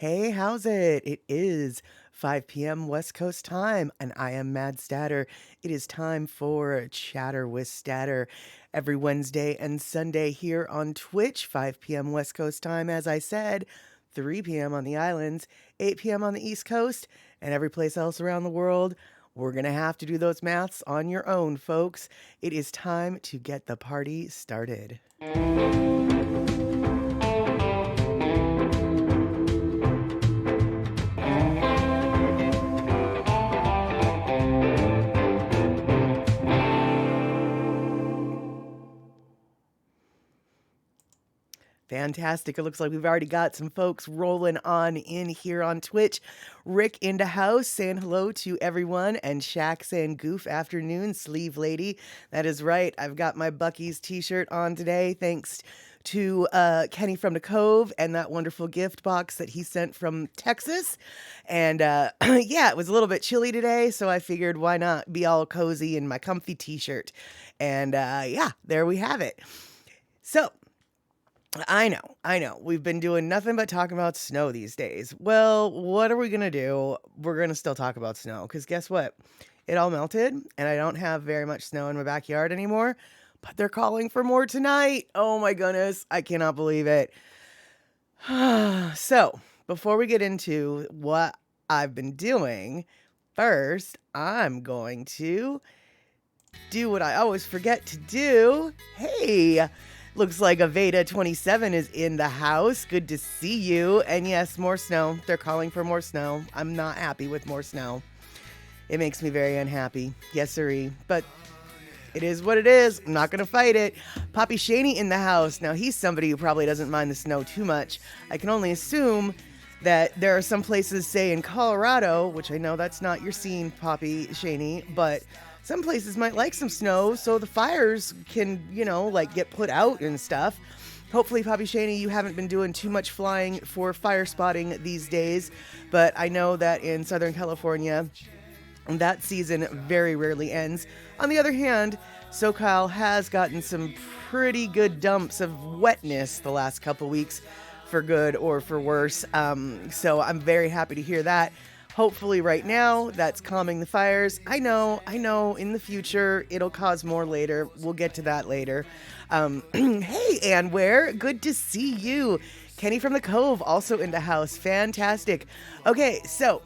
Hey, how's it? It is 5 p.m. West Coast time, and I am Mad Statter. It is time for Chatter with Statter every Wednesday and Sunday here on Twitch, 5 p.m. West Coast time, as I said, 3 p.m. on the islands, 8 p.m. on the East Coast, and every place else around the world. We're going to have to do those maths on your own, folks. It is time to get the party started. Fantastic. It looks like we've already got some folks rolling on in here on Twitch. Rick in the house saying hello to everyone, and Shaq saying goof afternoon, sleeve lady. That is right. I've got my Buc-ee's t-shirt on today thanks to Kenny from the Cove and that wonderful gift box that he sent from Texas. And yeah, it was a little bit chilly today, so I figured why not be all cozy in my comfy t-shirt. And yeah, there we have it. So, I know. We've been doing nothing but talking about snow these days. Well, what are we going to do? We're going to still talk about snow because guess what? It all melted and I don't have very much snow in my backyard anymore, but they're calling for more tonight. Oh my goodness. I cannot believe it. So, before we get into what I've been doing, first, I'm going to do what I always forget to do. Hey, looks like Aveda 27 is in the house. Good to see you. And yes, more snow. They're calling for more snow. I'm not happy with more snow. It makes me very unhappy. Yes, sirree. But it is what it is. I'm not going to fight it. Poppy Shaney in the house. Now, he's somebody who probably doesn't mind the snow too much. I can only assume that there are some places, say in Colorado, which I know that's not your scene, Poppy Shaney, but some places might like some snow so the fires can, like get put out and stuff. Hopefully, Poppy Shaney, you haven't been doing too much flying for fire spotting these days, but I know that in Southern California, that season very rarely ends. On the other hand, SoCal has gotten some pretty good dumps of wetness the last couple weeks, for good or for worse. So I'm very happy to hear that. Hopefully right now that's calming the fires. I know, in the future it'll cause more later. We'll get to that later. Hey, Ann Ware, good to see you. Kenny from the Cove also in the house. Fantastic. Okay, so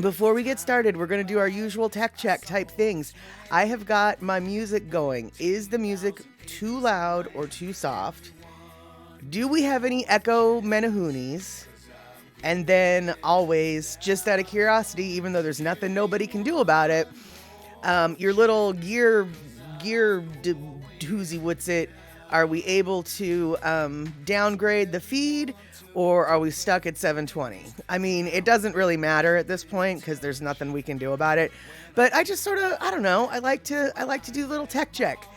before we get started, we're going to do our usual tech check type things. I have got my music going. Is the music too loud or too soft? Do we have any echo menahoonies? And then always, just out of curiosity, even though there's nothing nobody can do about it, your little gear doozy, what's it? Are we able to downgrade the feed, or are we stuck at 720? I mean, it doesn't really matter at this point because there's nothing we can do about it. But I just sort of, I don't know. I like to do a little tech check.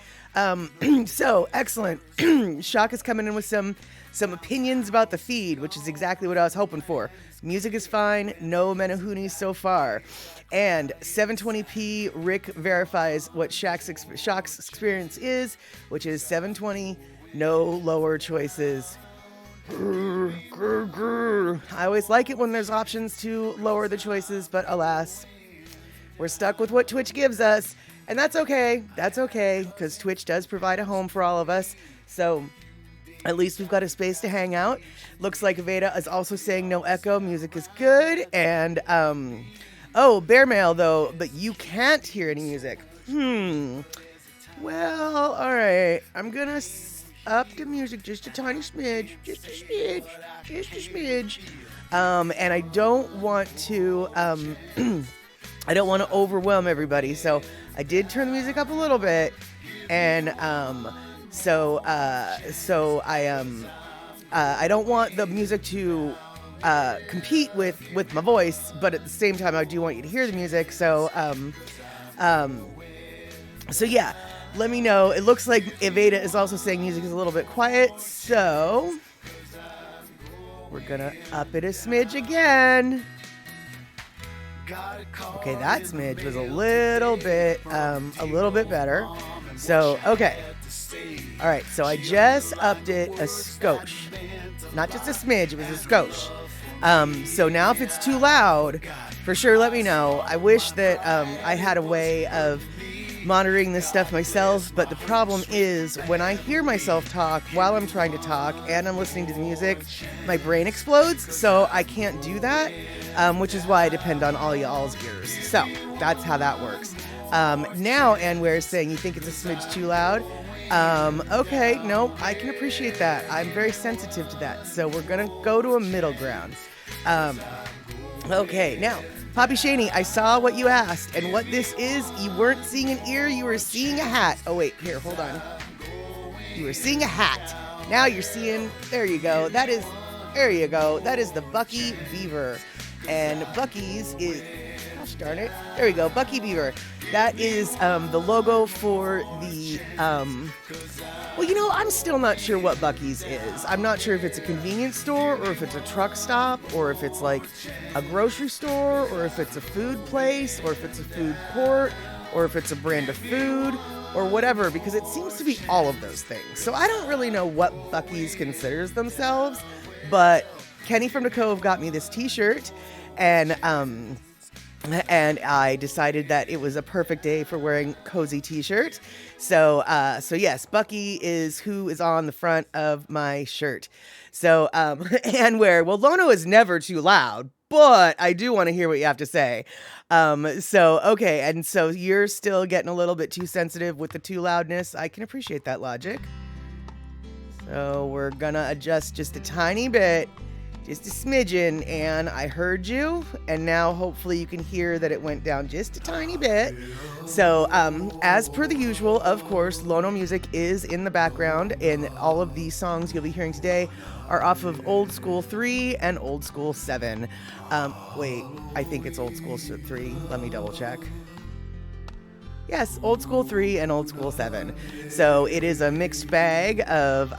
So excellent. Shock is coming in with some opinions about the feed, which is exactly what I was hoping for. Music is fine, no menahoonies so far. And 720p, Rick verifies what Shock's experience is, which is 720, no lower choices. I always like it when there's options to lower the choices, but alas, we're stuck with what Twitch gives us. And that's okay, because Twitch does provide a home for all of us. So at least we've got a space to hang out. Looks like Aveda is also saying no echo. Music is good. And, oh, bear mail, though, but you can't hear any music. Well, all right. I'm going to up the music just a tiny smidge. Just a smidge. And I don't want to, I don't want to overwhelm everybody. So I did turn the music up a little bit. And, So I don't want the music to compete with my voice, but at the same time, I do want you to hear the music. So yeah, let me know. It looks like Aveda is also saying music is a little bit quiet, so we're gonna up it a smidge again. Okay, that smidge was a little bit better. So, okay. All right, so I just upped it a skosh. Not just a smidge, it was a skosh. So now if it's too loud, for sure let me know. I wish that I had a way of monitoring this stuff myself, but the problem is when I hear myself talk while I'm trying to talk and I'm listening to the music, my brain explodes, so I can't do that, which is why I depend on all y'all's ears. So that's how that works. Now Anwar is saying you think it's a smidge too loud. Okay, no, I can appreciate that. I'm very sensitive to that, so we're gonna go to a middle ground. Okay, now Poppy Shaney, I saw what you asked, and what this is, you weren't seeing an ear, you were seeing a hat. Oh wait, here, hold on. You were seeing a hat. Now you're seeing, there you go, that is the Bucc-ee Beaver. And Buc-ee's is, gosh darn it, there we go, Bucc-ee Beaver. That is the logo for the, well, you know, I'm still not sure what Buc-ee's is. I'm not sure if it's a convenience store or if it's a truck stop or if it's like a grocery store or if it's a food place or if it's a food court or if it's a brand of food or whatever, because it seems to be all of those things. So I don't really know what Buc-ee's considers themselves, but Kenny from the Cove got me this t-shirt, and I decided that it was a perfect day for wearing cozy t-shirt. So yes, Buc-ee is who is on the front of my shirt. So, and where, well, Lono is never too loud, but I do want to hear what you have to say. Okay. And so you're still getting a little bit too sensitive with the too loudness. I can appreciate that logic. So we're gonna adjust just a tiny bit. Just a smidgen, and I heard you, and now hopefully you can hear that it went down just a tiny bit. So, as per the usual, of course, Lono Music is in the background, and all of these songs you'll be hearing today are off of Old School 3 and Old School 7. Wait, I think it's Old School 3. Let me double check. Yes, Old School 3 and Old School 7. So it is a mixed bag of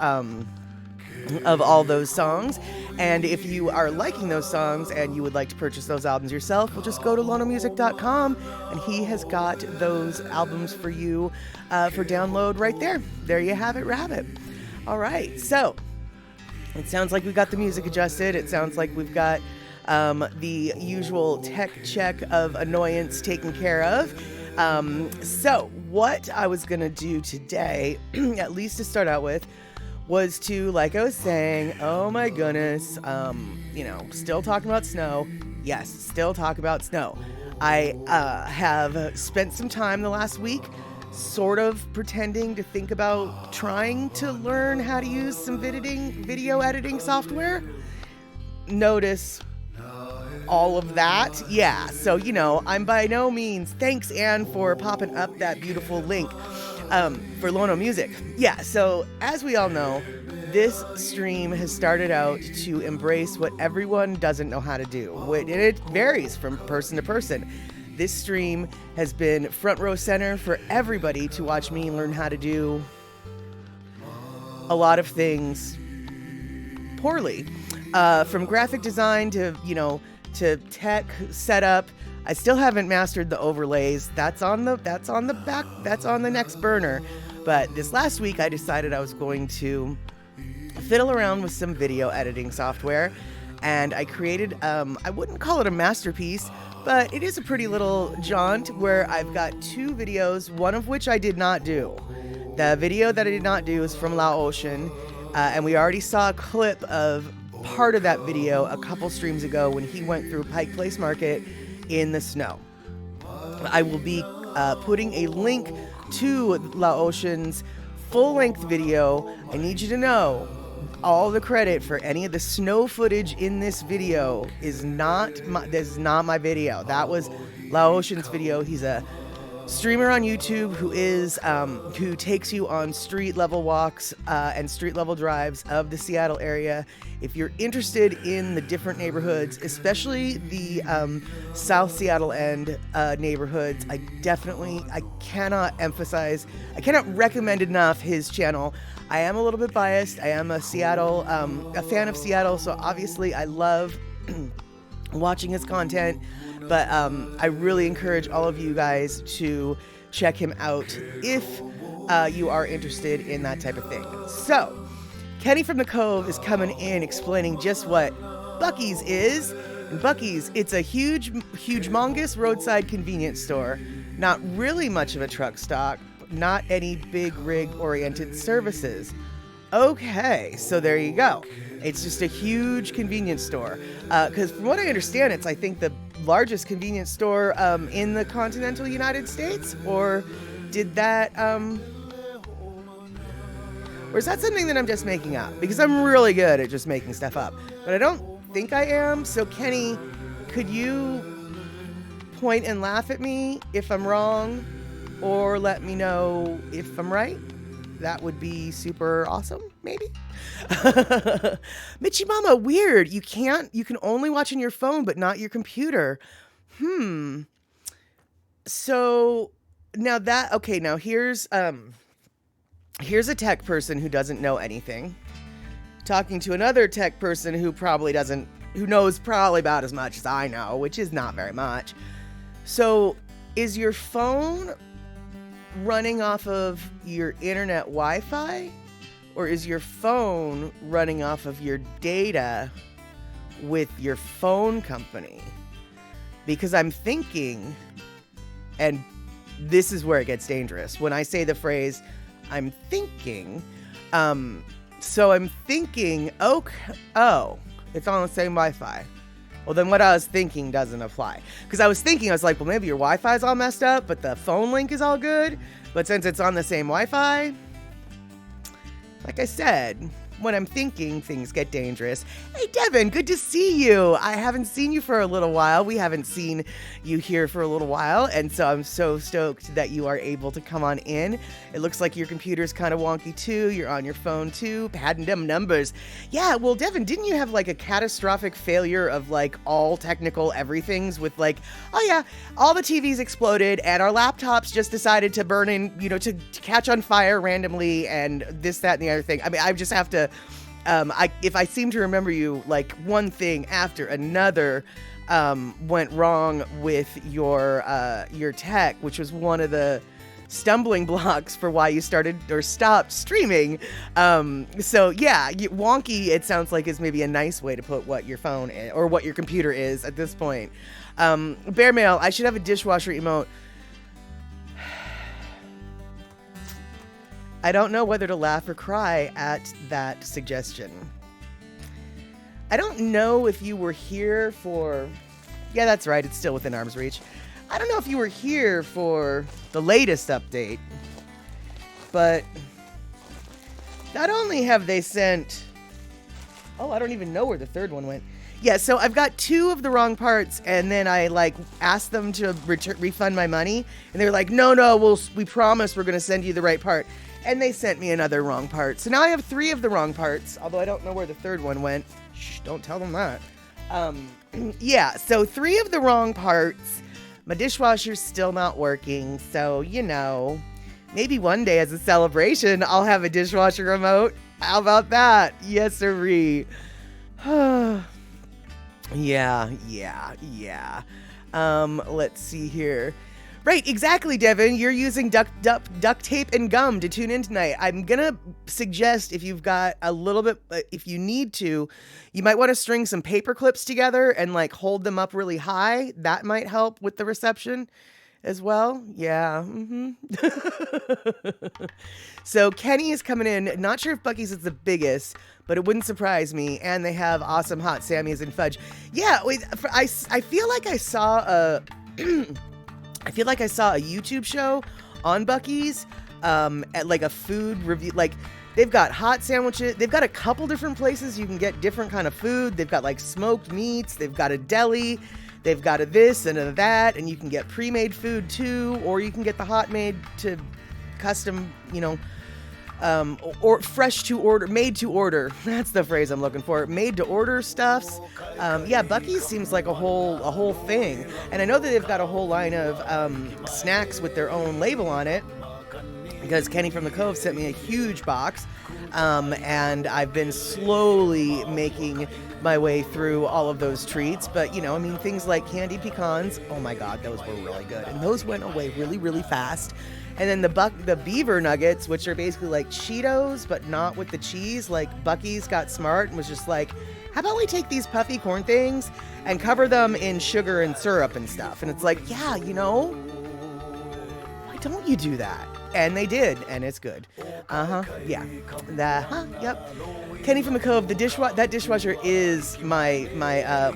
all those songs. And if you are liking those songs and you would like to purchase those albums yourself, well, just go to lonomusic.com and he has got those albums for you for download right there. There you have it, rabbit. All right, so it sounds like we've got the music adjusted. It sounds like we've got the usual tech check of annoyance taken care of. So what I was going to do today, at least to start out with, was to, like I was saying, oh my goodness, still talking about snow. Yes, still talk about snow. I have spent some time the last week sort of pretending to think about trying to learn how to use some video editing software. Notice all of that. Yeah, so, I'm by no means, thanks Anne for popping up that beautiful link. For Lono Music. Yeah, so as we all know, this stream has started out to embrace what everyone doesn't know how to do. And it varies from person to person. This stream has been front row center for everybody to watch me learn how to do a lot of things poorly. From graphic design to tech setup. I still haven't mastered the overlays. That's on the next burner. But this last week I decided I was going to fiddle around with some video editing software, and I created, I wouldn't call it a masterpiece, but it is a pretty little jaunt where I've got 2 videos, one of which I did not do. The video that I did not do is from Lao Ocean, and we already saw a clip of part of that video a couple streams ago when he went through Pike Place Market in the snow. I will be putting a link to Lao Ocean's full-length video. I need you to know all the credit for any of the snow footage in this video is not my video. That was Lao Ocean's video. He's a streamer on YouTube who takes you on street level walks and street level drives of the Seattle area. If you're interested in the different neighborhoods, especially the South Seattle end neighborhoods, I cannot recommend enough his channel. I am a little bit biased. I am a fan of Seattle, so obviously I love watching his content. But I really encourage all of you guys to check him out if you are interested in that type of thing. So, Kenny from the Cove is coming in explaining just what Buc-ee's is. And Buc-ee's, it's a huge, humongous roadside convenience store. Not really much of a truck stop, not any big rig-oriented services. Okay, so there you go. It's just a huge convenience store. Because from what I understand, it's, I think, the largest convenience store in the continental United States. Or did that... Or is that something that I'm just making up? Because I'm really good at just making stuff up. But I don't think I am. So, Kenny, could you point and laugh at me if I'm wrong? Or let me know if I'm right? That would be super awesome, maybe? Mitchie Mama, weird. You can only watch on your phone, but not your computer. So, now here's a tech person who doesn't know anything talking to another tech person who knows probably about as much as I know, which is not very much. So, is your phone running off of your internet Wi-Fi, or is your phone running off of your data with your phone company? Because I'm thinking, and this is where it gets dangerous, when I say the phrase, I'm thinking, so I'm thinking, oh, it's on the same Wi-Fi. Well, then what I was thinking doesn't apply. Because I was like, well, maybe your Wi-Fi is all messed up, but the phone link is all good. But since it's on the same Wi-Fi, like I said, when I'm thinking, things get dangerous. Hey, Devin, good to see you. I haven't seen you for a little while. We haven't seen you here for a little while. And so I'm so stoked that you are able to come on in. It looks like your computer's kind of wonky too. You're on your phone too. Padding them numbers. Yeah, well, Devin, didn't you have like a catastrophic failure of like all technical everythings with like, oh yeah, all the TVs exploded and our laptops just decided to burn in, to catch on fire randomly and this, that, and the other thing. I mean, I just have to... if I seem to remember you, like one thing after another went wrong with your tech, which was one of the stumbling blocks for why you started or stopped streaming. So yeah, wonky, it sounds like, is maybe a nice way to put what your phone is, or what your computer is at this point. Bear Mail, I should have a dishwasher emote. I don't know whether to laugh or cry at that suggestion. I don't know if you were here for... Yeah, that's right. It's still within arm's reach. I don't know if you were here for the latest update, but not only have they sent... Oh, I don't even know where the third one went. Yeah, so I've got 2 of the wrong parts, and then I asked them to refund my money, and they were like, no, we promise we're going to send you the right part. And they sent me another wrong part. So now I have 3 of the wrong parts, although I don't know where the third one went. Shh, don't tell them that. Yeah, so 3 of the wrong parts. My dishwasher's still not working, so, maybe one day as a celebration, I'll have a dishwasher remote. How about that? Yes, sirree. Yeah. Let's see here. Right, exactly, Devin. You're using duct tape and gum to tune in tonight. I'm gonna suggest, if you've got a little bit, if you need to, you might want to string some paper clips together and hold them up really high. That might help with the reception as well. Yeah. So Kenny is coming in. Not sure if Buc-ee's is the biggest, but it wouldn't surprise me. And they have awesome hot Sammys and fudge. Yeah, wait, I feel like I saw a... I feel like I saw a YouTube show on Buc-ee's at a food review. They've got hot sandwiches. They've got a couple different places you can get different kind of food. They've got smoked meats. They've got a deli. They've got a this and a that. And you can get pre-made food too. Or you can get the hot made to custom, or fresh to order, made to order. That's the phrase I'm looking for. Made to order stuffs. Yeah, Buc-ee's seems like a whole thing. And I know that they've got a whole line of snacks with their own label on it, because Kenny from the Cove sent me a huge box. And I've been slowly making my way through all of those treats. But, things like candy pecans. Oh my God, those were really good. And those went away really, really fast. And then the beaver nuggets, which are basically like Cheetos, but not with the cheese. Like Buc-ee's got smart and was just like, how about we take these puffy corn things and cover them in sugar and syrup and stuff? And it's like, yeah, why don't you do that? And they did, and it's good. Yeah. Yep. Kenny from the Cove, that dishwasher is my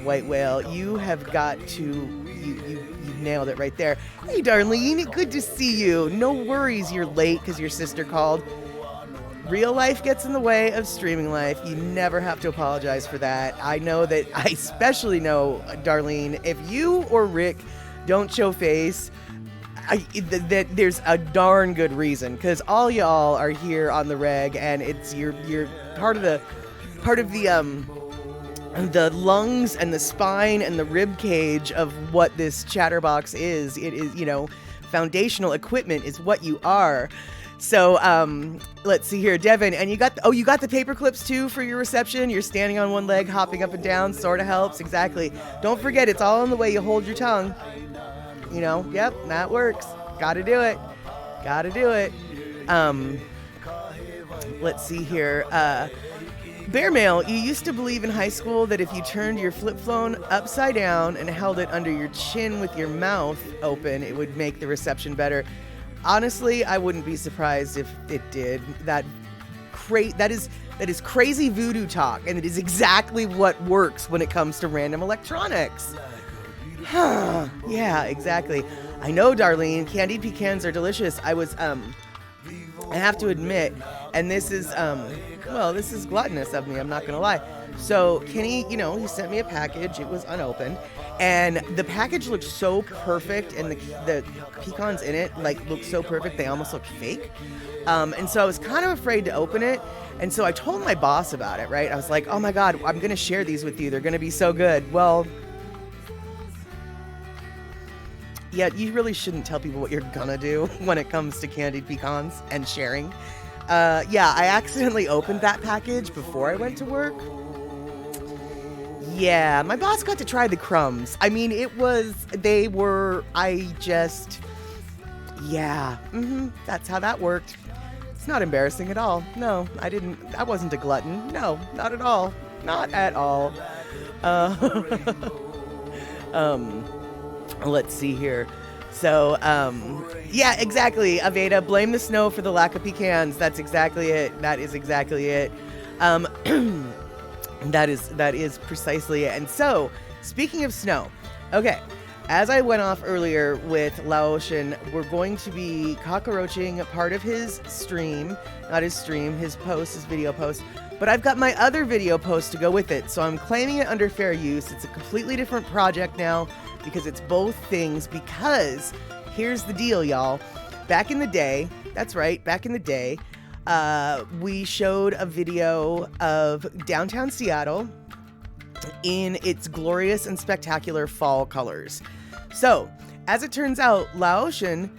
white whale. You have got to, you nailed it right there. Hey, Darlene, good to see you. No worries you're late because your sister called. Real life gets in the way of streaming life. You never have to apologize for that. I especially know, Darlene, if you or Rick don't show face, that there's a darn good reason, because all y'all are here on the reg, and it's you're part of the lungs and the spine and the rib cage of what this chatterbox is. It is, foundational equipment is what you are. So let's see here, Devin, and you got the paper clips too for your reception. You're standing on one leg, hopping up and down, sort of helps. Exactly. Don't forget, it's all in the way you hold your tongue. Yep, that works. Gotta do it. Let's see here. Bear Mail, you used to believe in high school that if you turned your flip phone upside down and held it under your chin with your mouth open, it would make the reception better. Honestly, I wouldn't be surprised if it did. That is crazy voodoo talk, and it is exactly what works when it comes to random electronics. Yeah, exactly. I know, Darlene, candied pecans are delicious. I have to admit, and this is gluttonous of me, I'm not gonna lie. So Kenny, he sent me a package. It was unopened, and the package looked so perfect, and the pecans in it look so perfect they almost look fake. And so I was kind of afraid to open it, and so I told my boss about it. Right? I was like, oh my God, I'm gonna share these with you. They're gonna be so good. Well, yeah, you really shouldn't tell people what you're gonna do when it comes to candied pecans and sharing. Yeah, I accidentally opened that package before I went to work. Yeah, my boss got to try the crumbs. I mean, that's how that worked. It's not embarrassing at all. No, I wasn't a glutton. No, not at all. Not at all. Let's see here. So, yeah, exactly. Aveda, blame the snow for the lack of pecans. That's exactly it. That is exactly it. That is precisely it. And so, speaking of snow, okay, as I went off earlier with Lao Ocean, we're going to be cockroaching part of his stream, not his stream, his video post. But I've got my other video post to go with it, so I'm claiming it under fair use. It's a completely different project now, because it's both things. Because here's the deal, y'all. Back in the day, that's right, we showed a video of downtown Seattle in its glorious and spectacular fall colors. So, as it turns out, Lao Ocean,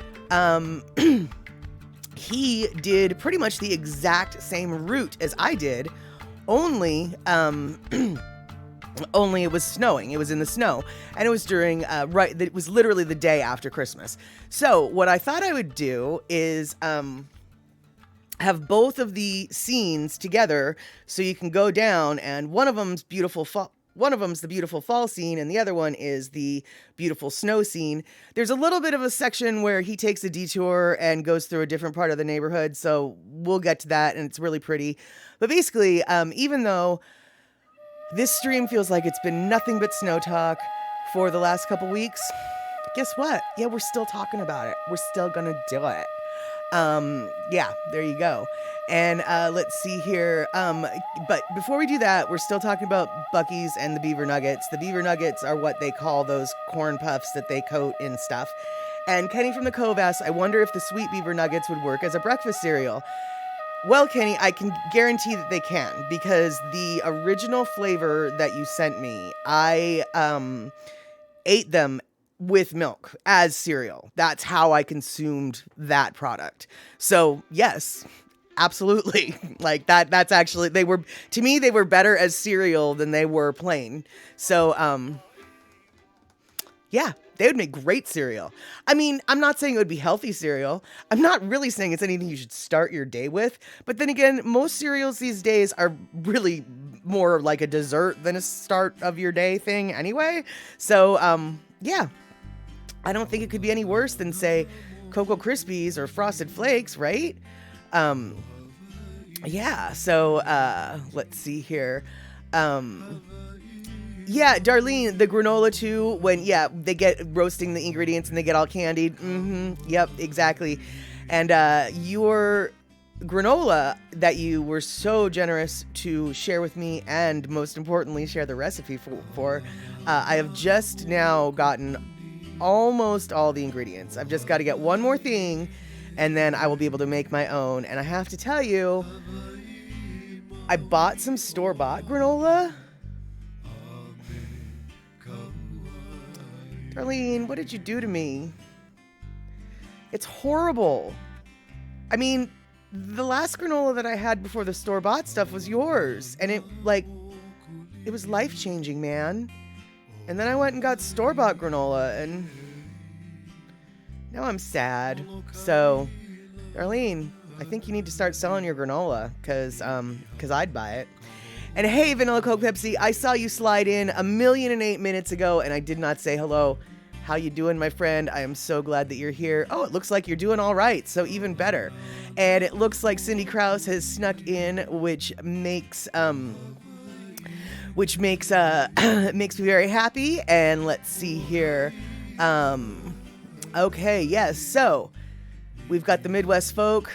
he did pretty much the exact same route as I did, only it was snowing. It was in the snow, and it was during it was literally the day after Christmas. So what I thought I would do is have both of the scenes together, so you can go down, and one of them's the beautiful fall scene, and the other one is the beautiful snow scene. There's a little bit of a section where he takes a detour and goes through a different part of the neighborhood, so we'll get to that, and it's really pretty. But basically, even though this stream feels like it's been nothing but snow talk for the last couple weeks, guess what? Yeah, we're still talking about it. We're still gonna do it. Yeah, there you go. And let's see here. But before we do that, we're still talking about Buc-ee's and the beaver nuggets. The beaver nuggets are what they call those corn puffs that they coat in stuff. And Kenny from the Cove asks, I wonder if the sweet beaver nuggets would work as a breakfast cereal. Well, Kenny, I can guarantee that they can, because the original flavor that you sent me, I ate them with milk as cereal. That's how I consumed that product. So, yes, absolutely. Like that's actually, to me, they were better as cereal than they were plain. So, yeah, They would make great cereal. I mean, I'm not saying it would be healthy cereal. I'm not really saying it's anything you should start your day with. But then again, most cereals these days are really more like a dessert than a start of your day thing anyway. So, yeah, I don't think it could be any worse than, say, Cocoa Krispies or Frosted Flakes, right? Yeah, so let's see here. Yeah, Darlene, the granola too, when, they get roasting the ingredients and they get all candied. Yep, exactly. And your granola that you were so generous to share with me, and most importantly, share the recipe for I have just now gotten almost all the ingredients. I've just got to get one more thing, and then I will be able to make my own. And I have to tell you, I bought some store-bought granola. Darlene, what did you do to me? It's horrible. I mean, the last granola that I had before the store-bought stuff was yours. And it was life-changing, man. And then I went and got store-bought granola, and now I'm sad. So, Darlene, I think you need to start selling your granola, because I'd buy it. And hey, Vanilla Coke Pepsi, I saw you slide in 1,000,008 minutes ago, and I did not say hello. How you doing, my friend? I am so glad that you're here. Oh, it looks like you're doing all right, so even better. And it looks like Cindy Krause has snuck in, which makes makes me very happy. And let's see here. Okay, yes. So we've got the Midwest folk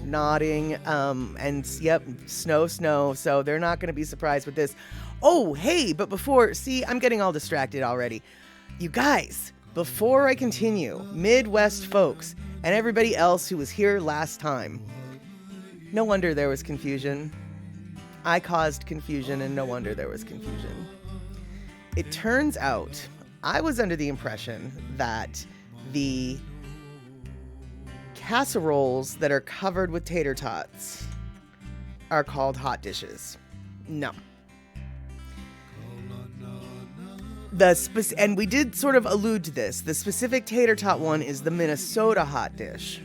nodding, and yep, snow. So they're not going to be surprised with this. Oh, hey, but before, see, I'm getting all distracted already. You guys, before I continue, Midwest folks and everybody else who was here last time, no wonder there was confusion. I caused confusion, and no wonder there was confusion. It turns out I was under the impression that the casseroles that are covered with tater tots are called hot dishes. No. And we did sort of allude to this. The specific tater tot one is the Minnesota hot dish.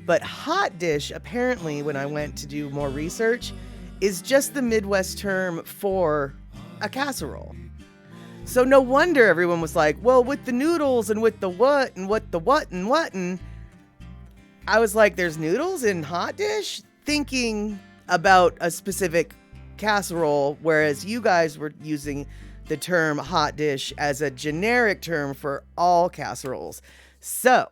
But hot dish, apparently, when I went to do more research, is just the Midwest term for a casserole. So no wonder everyone was like, well, with the noodles and with the what and what the what and what. And I was like, there's noodles in hot dish? Thinking about a specific casserole, whereas you guys were using the term hot dish as a generic term for all casseroles. So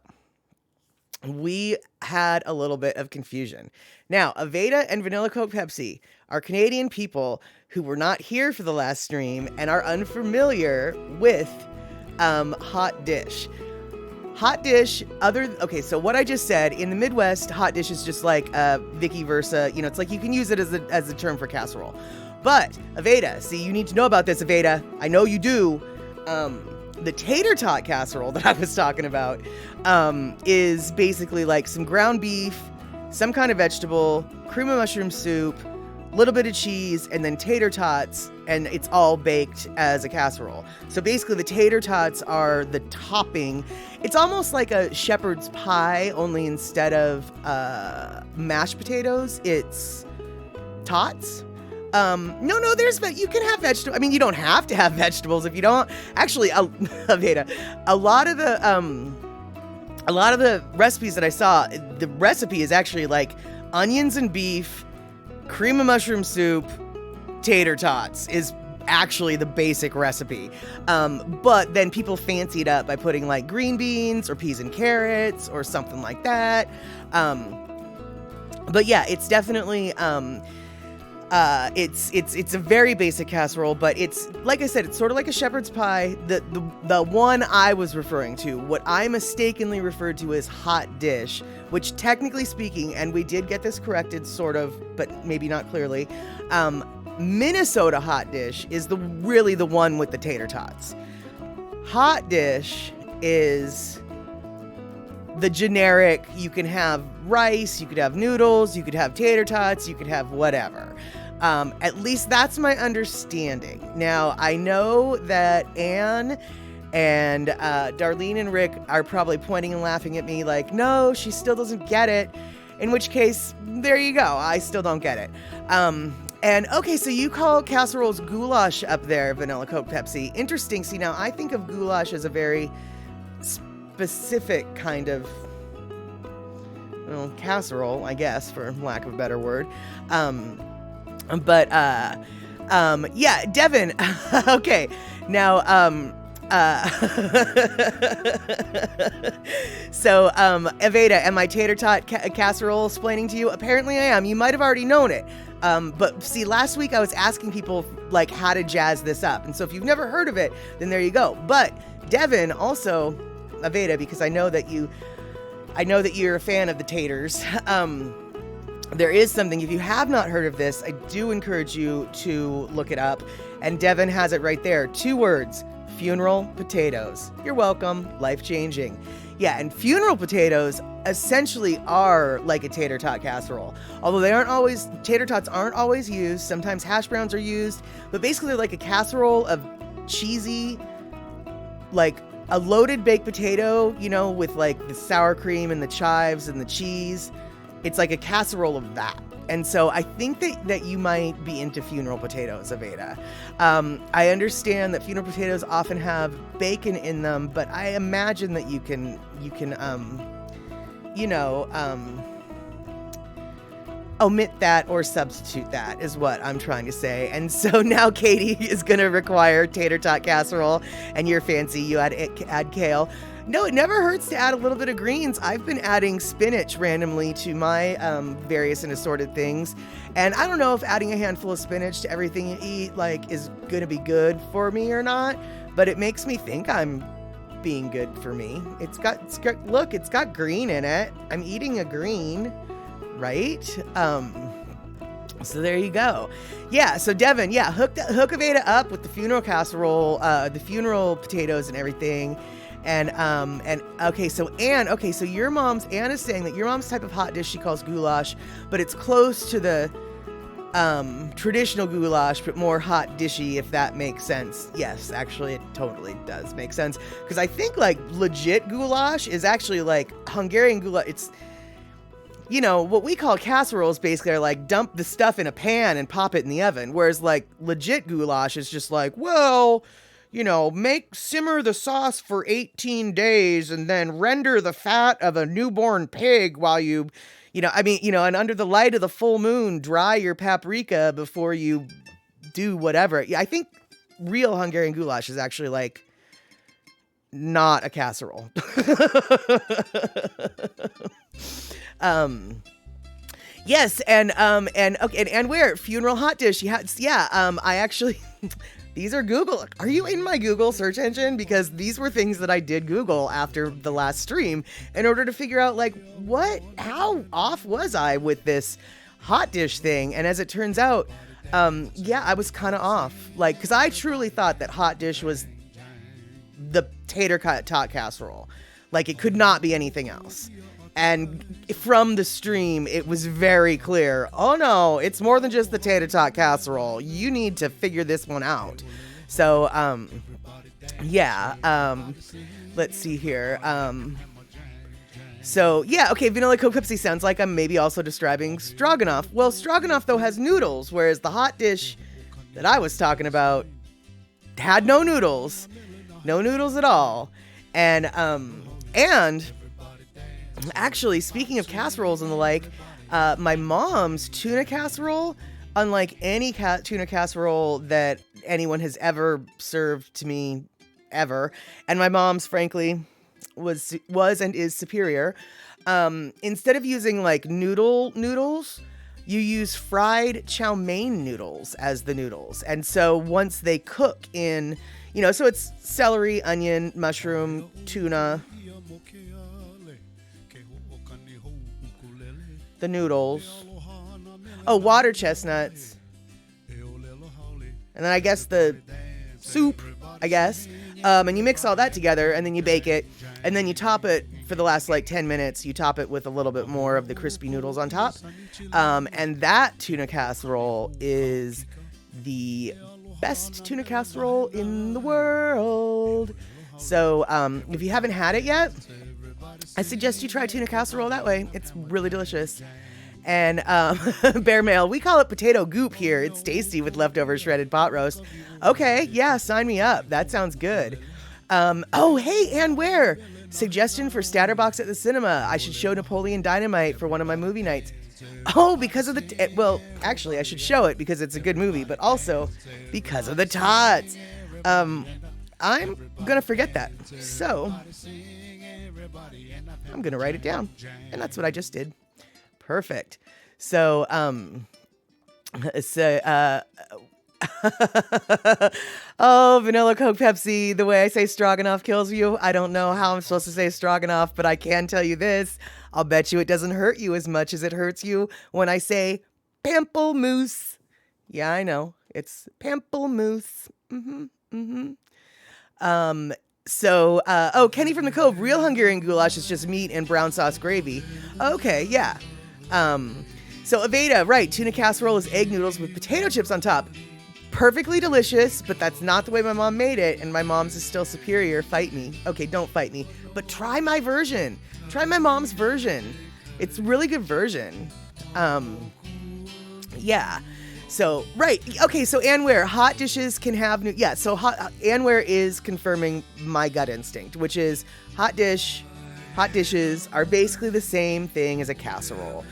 we had a little bit of confusion. Now, Aveda and Vanilla Coke Pepsi are Canadian people who were not here for the last stream and are unfamiliar with hot dish. Hot dish, okay, so what I just said, in the Midwest, hot dish is just like Vicky Versa, it's like you can use it as a term for casserole. But, Aveda, see, you need to know about this, Aveda. I know you do. The tater tot casserole that I was talking about is basically like some ground beef, some kind of vegetable, cream of mushroom soup, a little bit of cheese, and then tater tots, and it's all baked as a casserole. So basically the tater tots are the topping. It's almost like a shepherd's pie, only instead of mashed potatoes, it's tots. No, you can have vegetables. I mean, you don't have to have vegetables if you don't. Actually, Aveda, a lot of the recipes that I saw, the recipe is actually like onions and beef, cream of mushroom soup, tater tots is actually the basic recipe. But then people fancy it up by putting like green beans or peas and carrots or something like that. But yeah, it's definitely, it's a very basic casserole, but it's, like I said, it's sort of like a shepherd's pie. The one I was referring to, what I mistakenly referred to as hot dish, which technically speaking, and we did get this corrected sort of, but maybe not clearly, Minnesota hot dish is really the one with the tater tots. Hot dish is the generic, you can have rice, you could have noodles, you could have tater tots, you could have whatever. At least that's my understanding. Now, I know that Anne And Darlene and Rick are probably pointing and laughing at me like, no, she still doesn't get it. In which case, there you go. I still don't get it. And okay, so you call casseroles goulash up there, Vanilla Coke Pepsi. Interesting. See, now I think of goulash as a very specific kind of, well, casserole, I guess, for lack of a better word. Yeah, Devin. Okay, now, so, Aveda, am I tater tot casserole explaining to you? Apparently I am. You might have already known it. But see, last week I was asking people like how to jazz this up. And so if you've never heard of it, then there you go. But Devin also, Aveda, because I know that you're a fan of the taters. There is something, if you have not heard of this, I do encourage you to look it up. And Devin has it right there. 2 words, funeral potatoes. You're welcome. Life-changing. Yeah, and funeral potatoes essentially are like a tater tot casserole. Although tater tots aren't always used. Sometimes hash browns are used. But basically they're like a casserole of cheesy, like a loaded baked potato, with like the sour cream and the chives and the cheese. It's like a casserole of that. And so I think that you might be into funeral potatoes, Aveda. I understand that funeral potatoes often have bacon in them, but I imagine that you can omit that or substitute that is what I'm trying to say. And so now Katie is going to require tater tot casserole, and you're fancy. You add kale. No, it never hurts to add a little bit of greens. I've been adding spinach randomly to my various and assorted things. And I don't know if adding a handful of spinach to everything you eat is going to be good for me or not, but it makes me think I'm being good for me. It's got green in it. I'm eating a green, right? So there you go. Yeah, so Devin, hook Aveda up with the funeral casserole, the funeral potatoes and everything. And okay, so Anne, so Anne is saying that your mom's type of hot dish she calls goulash, but it's close to the traditional goulash, but more hot dishy, if that makes sense. Yes, actually, it totally does make sense. Because I think legit goulash is actually Hungarian goulash. It's, what we call casseroles basically are dump the stuff in a pan and pop it in the oven. Whereas legit goulash is just simmer the sauce for 18 days and then render the fat of a newborn pig while you, and under the light of the full moon, dry your paprika before you do whatever. Yeah, I think real Hungarian goulash is actually not a casserole. Yes, and where funeral hot dish? I actually. These are Google. Are you in my Google search engine? Because these were things that I did Google after the last stream in order to figure out how off was I with this hot dish thing? And as it turns out, I was kind of off. Because I truly thought that hot dish was the tater tot casserole. It could not be anything else. And from the stream, it was very clear, oh no, it's more than just the tater tot casserole. You need to figure this one out. So, let's see here. Vanilla Coke Pepsi sounds like I'm maybe also describing stroganoff. Well, stroganoff, though, has noodles, whereas the hot dish that I was talking about had no noodles. No noodles at all. And actually, speaking of casseroles and the my mom's tuna casserole, unlike any tuna casserole that anyone has ever served to me ever, and my mom's, frankly, was and is superior. Instead of using noodles, you use fried chow mein noodles as the noodles. And so once they cook in, so it's celery, onion, mushroom, tuna, the noodles, water chestnuts, and then I guess the soup, and you mix all that together, and then you bake it, and then you top it for the last 10 minutes. You top it with a little bit more of the crispy noodles on top, and that tuna casserole is the best tuna casserole in the world. So if you haven't had it yet, I suggest you try tuna casserole that way. It's really delicious. And Bear Mail, we call it potato goop here. It's tasty with leftover shredded pot roast. Okay, yeah, sign me up. That sounds good. Oh, hey, Ann Ware. Suggestion for Statterbox at the cinema. I should show Napoleon Dynamite for one of my movie nights. Oh, because of the... well, actually, I should show it because it's a good movie, but also because of the tots. I'm going to forget that. So, I'm going to write it down. And that's what I just did. Perfect. So, oh, vanilla Coke Pepsi, the way I say stroganoff kills you. I don't know how I'm supposed to say stroganoff, but I can tell you this. I'll bet you it doesn't hurt you as much as it hurts you when I say pamplemousse. Yeah, I know. It's pamplemousse. Kenny from the Cove, real Hungarian goulash is just meat and brown sauce gravy. Okay, yeah. So Aveda, right, tuna casserole is egg noodles with potato chips on top. Perfectly delicious, but that's not the way my mom made it, and my mom's is still superior. Fight me. Okay, don't fight me, but try my version. Try my mom's version. It's a really good version. Yeah. So, right. Okay, so Ann Ware, hot dishes can have new... Yeah, so Ann Ware is confirming my gut instinct, which is hot dishes are basically the same thing as a casserole.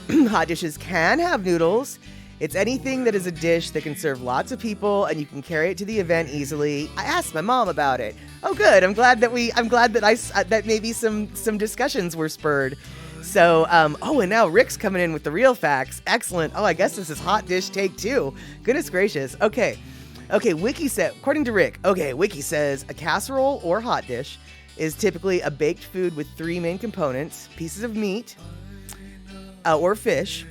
Hot dishes can have noodles. It's anything that is a dish that can serve lots of people and you can carry it to the event easily. I asked my mom about it. Oh, good. I'm glad that maybe some discussions were spurred. So, and now Rick's coming in with the real facts. Excellent. Oh, I guess this is hot dish take 2. Goodness gracious. Okay, Wiki said, according to Rick, Wiki says a casserole or hot dish is typically a baked food with 3 main components: pieces of meat, or fish,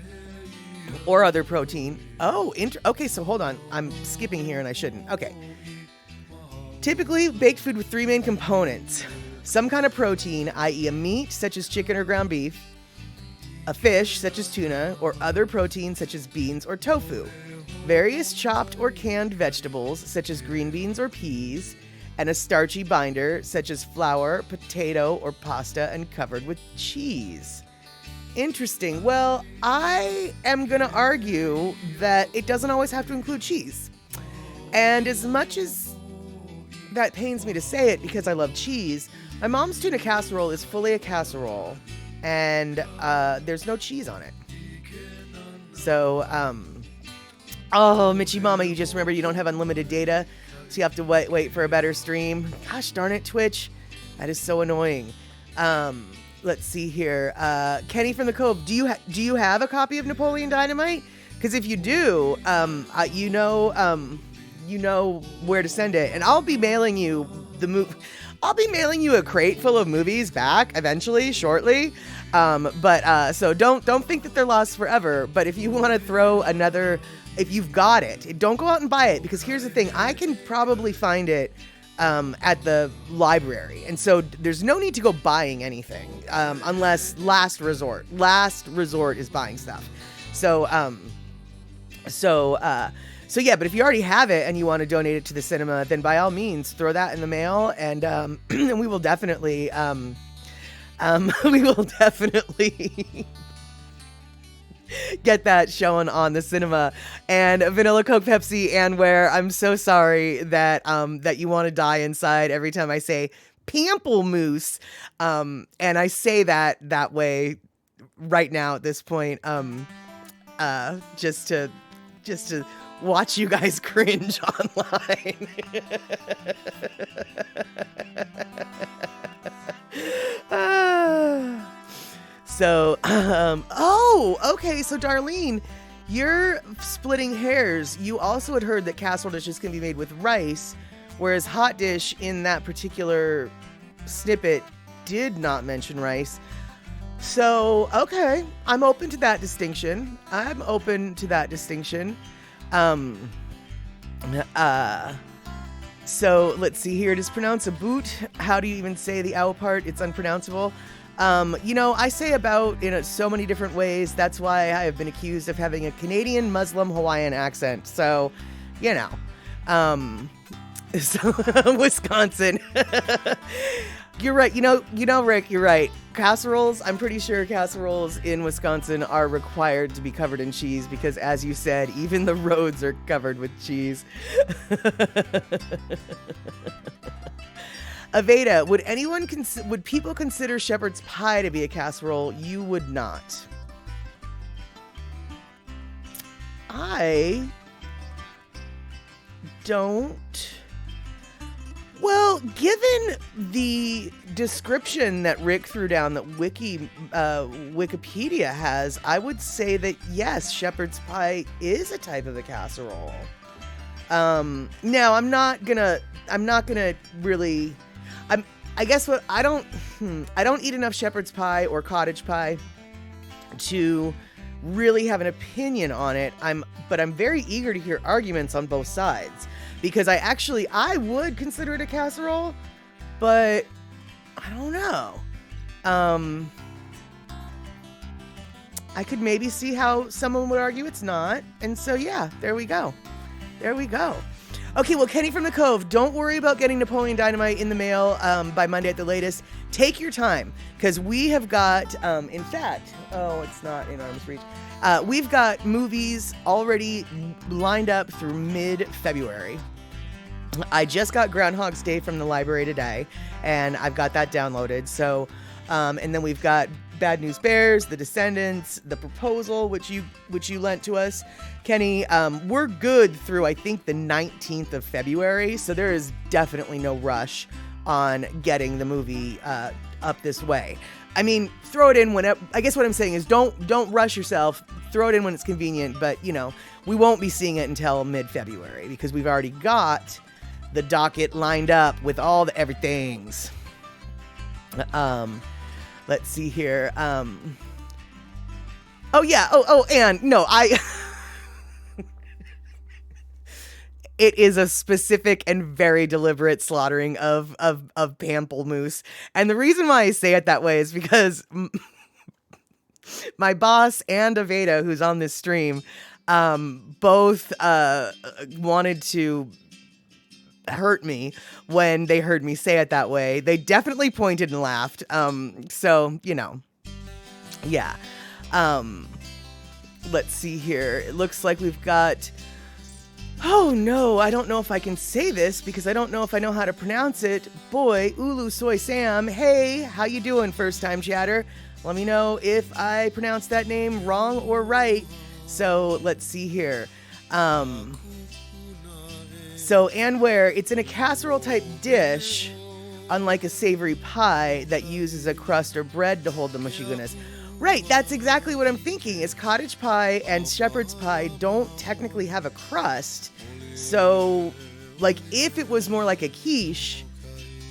or other protein. Okay, so hold on. I'm skipping here and I shouldn't. Okay. Typically baked food with 3 main components: some kind of protein, i.e. a meat such as chicken or ground beef, a fish such as tuna, or other protein such as beans or tofu, various chopped or canned vegetables such as green beans or peas, and a starchy binder such as flour, potato, or pasta, and covered with cheese. Interesting. Well, I am going to argue that it doesn't always have to include cheese. And as much as that pains me to say it because I love cheese, my mom's tuna casserole is fully a casserole, and there's no cheese on it. So, Mitchie Mama, you just remember you don't have unlimited data, so you have to wait for a better stream. Gosh darn it, Twitch. That is so annoying. Let's see here. Kenny from the Cove, do you have a copy of Napoleon Dynamite? Because if you do, you know where to send it, and I'll be mailing you I'll be mailing you a crate full of movies back eventually, shortly. So don't think that they're lost forever. But if you want to throw another, if you've got it, don't go out and buy it, because here's the thing: I can probably find it at the library, and so there's no need to go buying anything unless last resort is buying stuff. So yeah, but if you already have it and you want to donate it to the cinema, then by all means throw that in the mail, and and we will definitely get that shown on the cinema. And Vanilla Coke Pepsi, and where I'm so sorry that that you want to die inside every time I say pamplemousse, and I say that way right now at this point, just to watch you guys cringe online. Okay, so Darlene, you're splitting hairs. You also had heard that casserole dishes can be made with rice, whereas hot dish in that particular snippet did not mention rice. So, okay, I'm open to that distinction. So let's see here. It is pronounced a boot. How do you even say the ow part? It's unpronounceable. I say about in so many different ways. That's why I have been accused of having a Canadian Muslim Hawaiian accent. So, So, Wisconsin. You're right. Rick, you're right. Casseroles, I'm pretty sure casseroles in Wisconsin are required to be covered in cheese because, as you said, even the roads are covered with cheese. Aveda, would people consider shepherd's pie to be a casserole? You would not. I don't. Well, given the description that Rick threw down that Wikipedia has, I would say that yes, shepherd's pie is a type of a casserole. Now I'm not gonna really. I guess what I don't eat enough shepherd's pie or cottage pie to really have an opinion on it. But I'm very eager to hear arguments on both sides. Because I would consider it a casserole, but I don't know. I could maybe see how someone would argue it's not. And so, yeah, there we go. Okay, well, Kenny from the Cove, don't worry about getting Napoleon Dynamite in the mail by Monday at the latest. Take your time, because we have got, in fact, it's not in arm's reach. We've got movies already lined up through mid-February. I just got Groundhog's Day from the library today, and I've got that downloaded. So, and then we've got Bad News Bears, The Descendants, The Proposal, which you lent to us, Kenny. We're good through, I think, the 19th of February. So there is definitely no rush on getting the movie up this way. I mean, throw it in whenever. I guess what I'm saying is don't rush yourself. Throw it in when it's convenient. But, we won't be seeing it until mid-February because we've already got the docket lined up with all the everythings. Let's see here. And no, it is a specific and very deliberate slaughtering of pamplemousse. And the reason why I say it that way is because my boss and Aveda, who's on this stream, both wanted to hurt me when they heard me say it that way. They definitely pointed and laughed. So, yeah. Let's see here. It looks like we've got... Oh, no, I don't know if I can say this because I don't know if I know how to pronounce it. Boy, Ulu Soy Sam. Hey, how you doing, first-time chatter? Let me know if I pronounced that name wrong or right. So, let's see here. So, and where it's in a casserole-type dish, unlike a savory pie that uses a crust or bread to hold the mushy goodness. Right, that's exactly what I'm thinking, is cottage pie and shepherd's pie don't technically have a crust. So, like, if it was more like a quiche,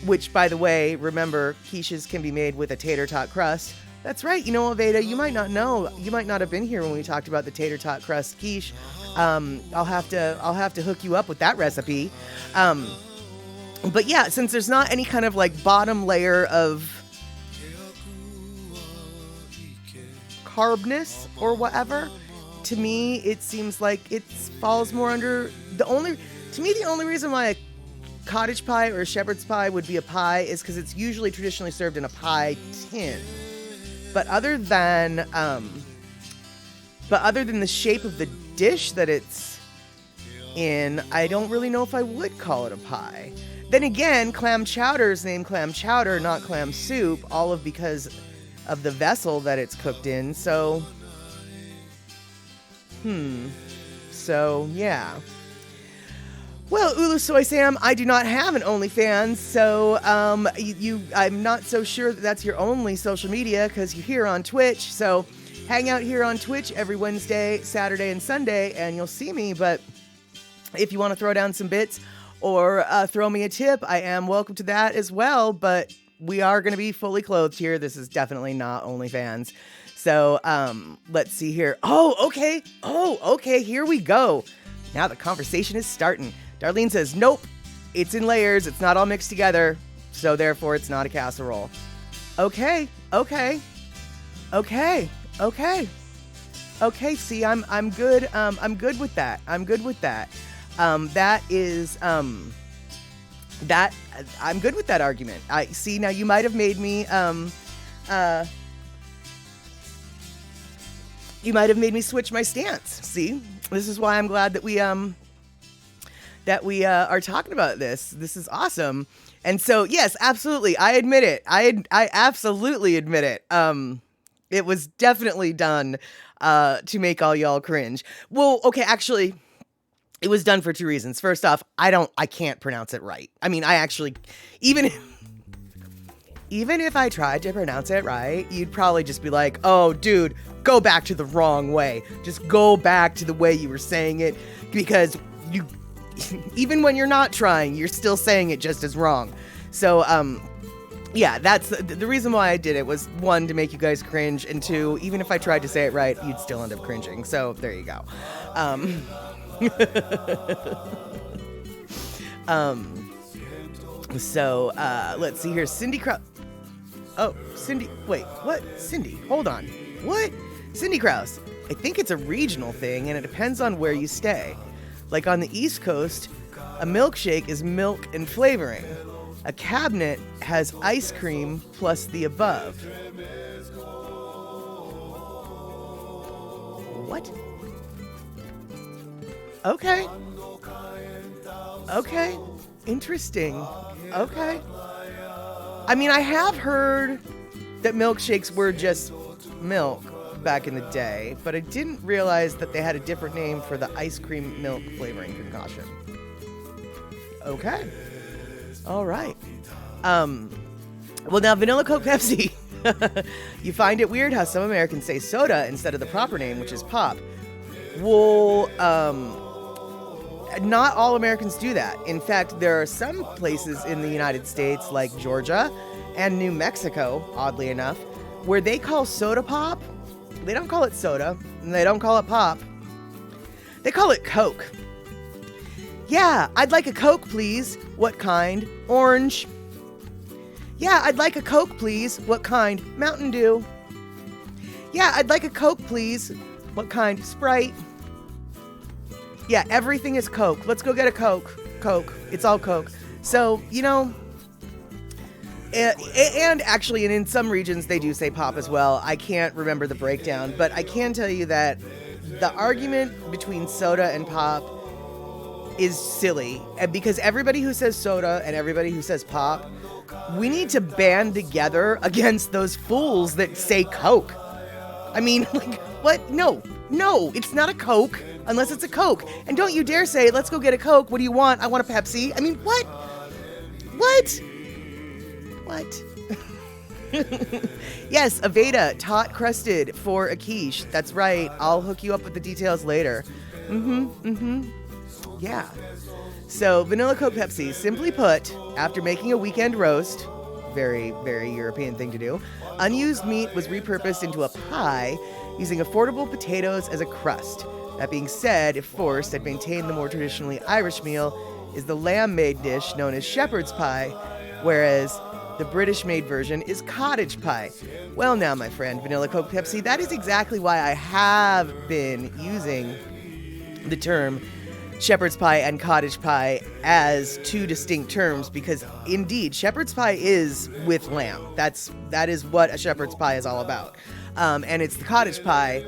which, by the way, remember, quiches can be made with a tater tot crust. That's right, Aveda, you might not know. You might not have been here when we talked about the tater tot crust quiche. I'll have to hook you up with that recipe. But yeah, since there's not any kind of like bottom layer of carbness or whatever, to me it seems like it falls more under the only reason why a cottage pie or a shepherd's pie would be a pie is because it's usually traditionally served in a pie tin. But other than the shape of the dish that it's in, I don't really know if I would call it a pie. Then again, clam chowder is named clam chowder, not clam soup, all of because of the vessel that it's cooked in. So, So, yeah. Well, Ulu Soy Sam, I do not have an OnlyFans, so I'm not so sure that that's your only social media because you're here on Twitch. So hang out here on Twitch every Wednesday, Saturday, and Sunday, and you'll see me. But if you want to throw down some bits or throw me a tip, I am welcome to that as well. But we are going to be fully clothed here. This is definitely not OnlyFans. So let's see here. Oh, okay. Here we go. Now the conversation is starting. Darlene says, nope, it's in layers. It's not all mixed together. So therefore, it's not a casserole. Okay. See, I'm good. I'm good with that. That is, That I'm good with that argument. I see. Now you might have made me switch my stance. See, this is why I'm glad that we are talking about this. This is awesome. And so, yes, absolutely. I admit it. I absolutely admit it. It was definitely done to make all y'all cringe. Well, okay, actually, it was done for two reasons. First off, I can't pronounce it right. I mean, I actually, even if I tried to pronounce it right, you'd probably just be like, oh, dude, go back to the wrong way. Just go back to the way you were saying it, because you, even when you're not trying, you're still saying it just as wrong. So, yeah, that's the reason why I did it, was one, to make you guys cringe, and two, even if I tried to say it right, you'd still end up cringing. So there you go. So let's see here. Cindy Krause. Oh, Cindy. Wait, what? Cindy, hold on. What? Cindy Krause. I think it's a regional thing, and it depends on where you stay. Like on the East Coast, a milkshake is milk and flavoring. A cabinet has ice cream plus the above. What? Okay. Okay. Interesting. Okay. I mean, I have heard that milkshakes were just milk back in the day, but I didn't realize that they had a different name for the ice cream milk flavoring concoction. Okay. All right. Well, now, Vanilla Coke Pepsi. You find it weird how some Americans say soda instead of the proper name, which is pop. Well, not all Americans do that. In fact, there are some places in the United States, like Georgia and New Mexico, oddly enough, where they call soda pop. They don't call it soda, and they don't call it pop. They call it Coke. Yeah, I'd like a Coke, please. What kind? Orange. Yeah, I'd like a Coke, please. What kind? Mountain Dew. Yeah, I'd like a Coke, please. What kind? Sprite. Yeah, everything is Coke. Let's go get a Coke. Coke. It's all Coke. So, you know, and actually, and in some regions, they do say pop as well. I can't remember the breakdown, but I can tell you that the argument between soda and pop is silly. And because everybody who says soda and everybody who says pop, we need to band together against those fools that say Coke. I mean, like, what? No, it's not a Coke unless it's a Coke. And don't you dare say, let's go get a Coke. What do you want? I want a Pepsi. I mean, what? Yes, Aveda, taut crusted for a quiche. That's right. I'll hook you up with the details later. Yeah. So, Vanilla Coke Pepsi, simply put, after making a weekend roast, very, very European thing to do, unused meat was repurposed into a pie using affordable potatoes as a crust. That being said, if forced, I'd maintain the more traditionally Irish meal is the lamb-made dish known as shepherd's pie, whereas the British-made version is cottage pie. Well now, my friend, Vanilla Coke Pepsi, that is exactly why I have been using the term shepherd's pie and cottage pie as two distinct terms, because indeed, shepherd's pie is with lamb. That is what a shepherd's pie is all about. And it's the cottage pie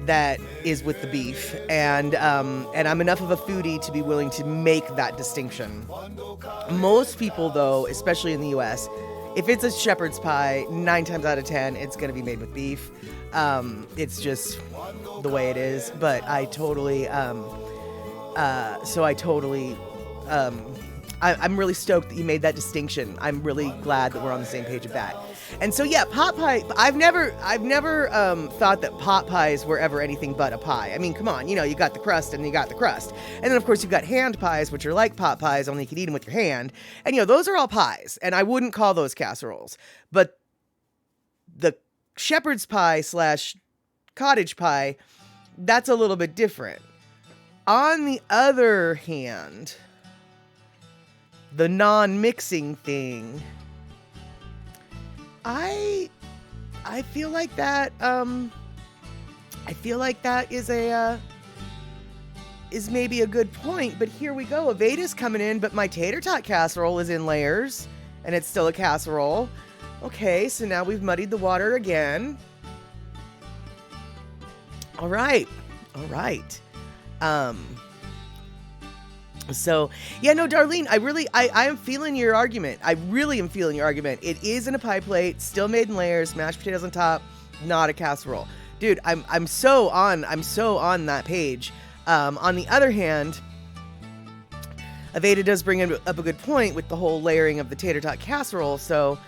that is with the beef. And I'm enough of a foodie to be willing to make that distinction. Most people, though, especially in the US, if it's a shepherd's pie, 9 times out of 10, it's going to be made with beef. It's just the way it is. But I'm really stoked that you made that distinction. I'm really glad that we're on the same page with that. And so, yeah, pot pie, I've never thought that pot pies were ever anything but a pie. I mean, come on, you know, you got the crust and you got the crust. And then, of course, you've got hand pies, which are like pot pies, only you can eat them with your hand. And, you know, those are all pies. And I wouldn't call those casseroles. But the shepherd's pie / cottage pie, that's a little bit different. On the other hand, the non-mixing thing, I feel like that is is maybe a good point, but here we go. Aveda's coming in, but my tater tot casserole is in layers, and it's still a casserole. Okay, so now we've muddied the water again. All right. So, yeah, no, Darlene, I am feeling your argument. I really am feeling your argument. It is in a pie plate, still made in layers, mashed potatoes on top, not a casserole. Dude, I'm so on that page. On the other hand, Aveda does bring up a good point with the whole layering of the tater tot casserole. So,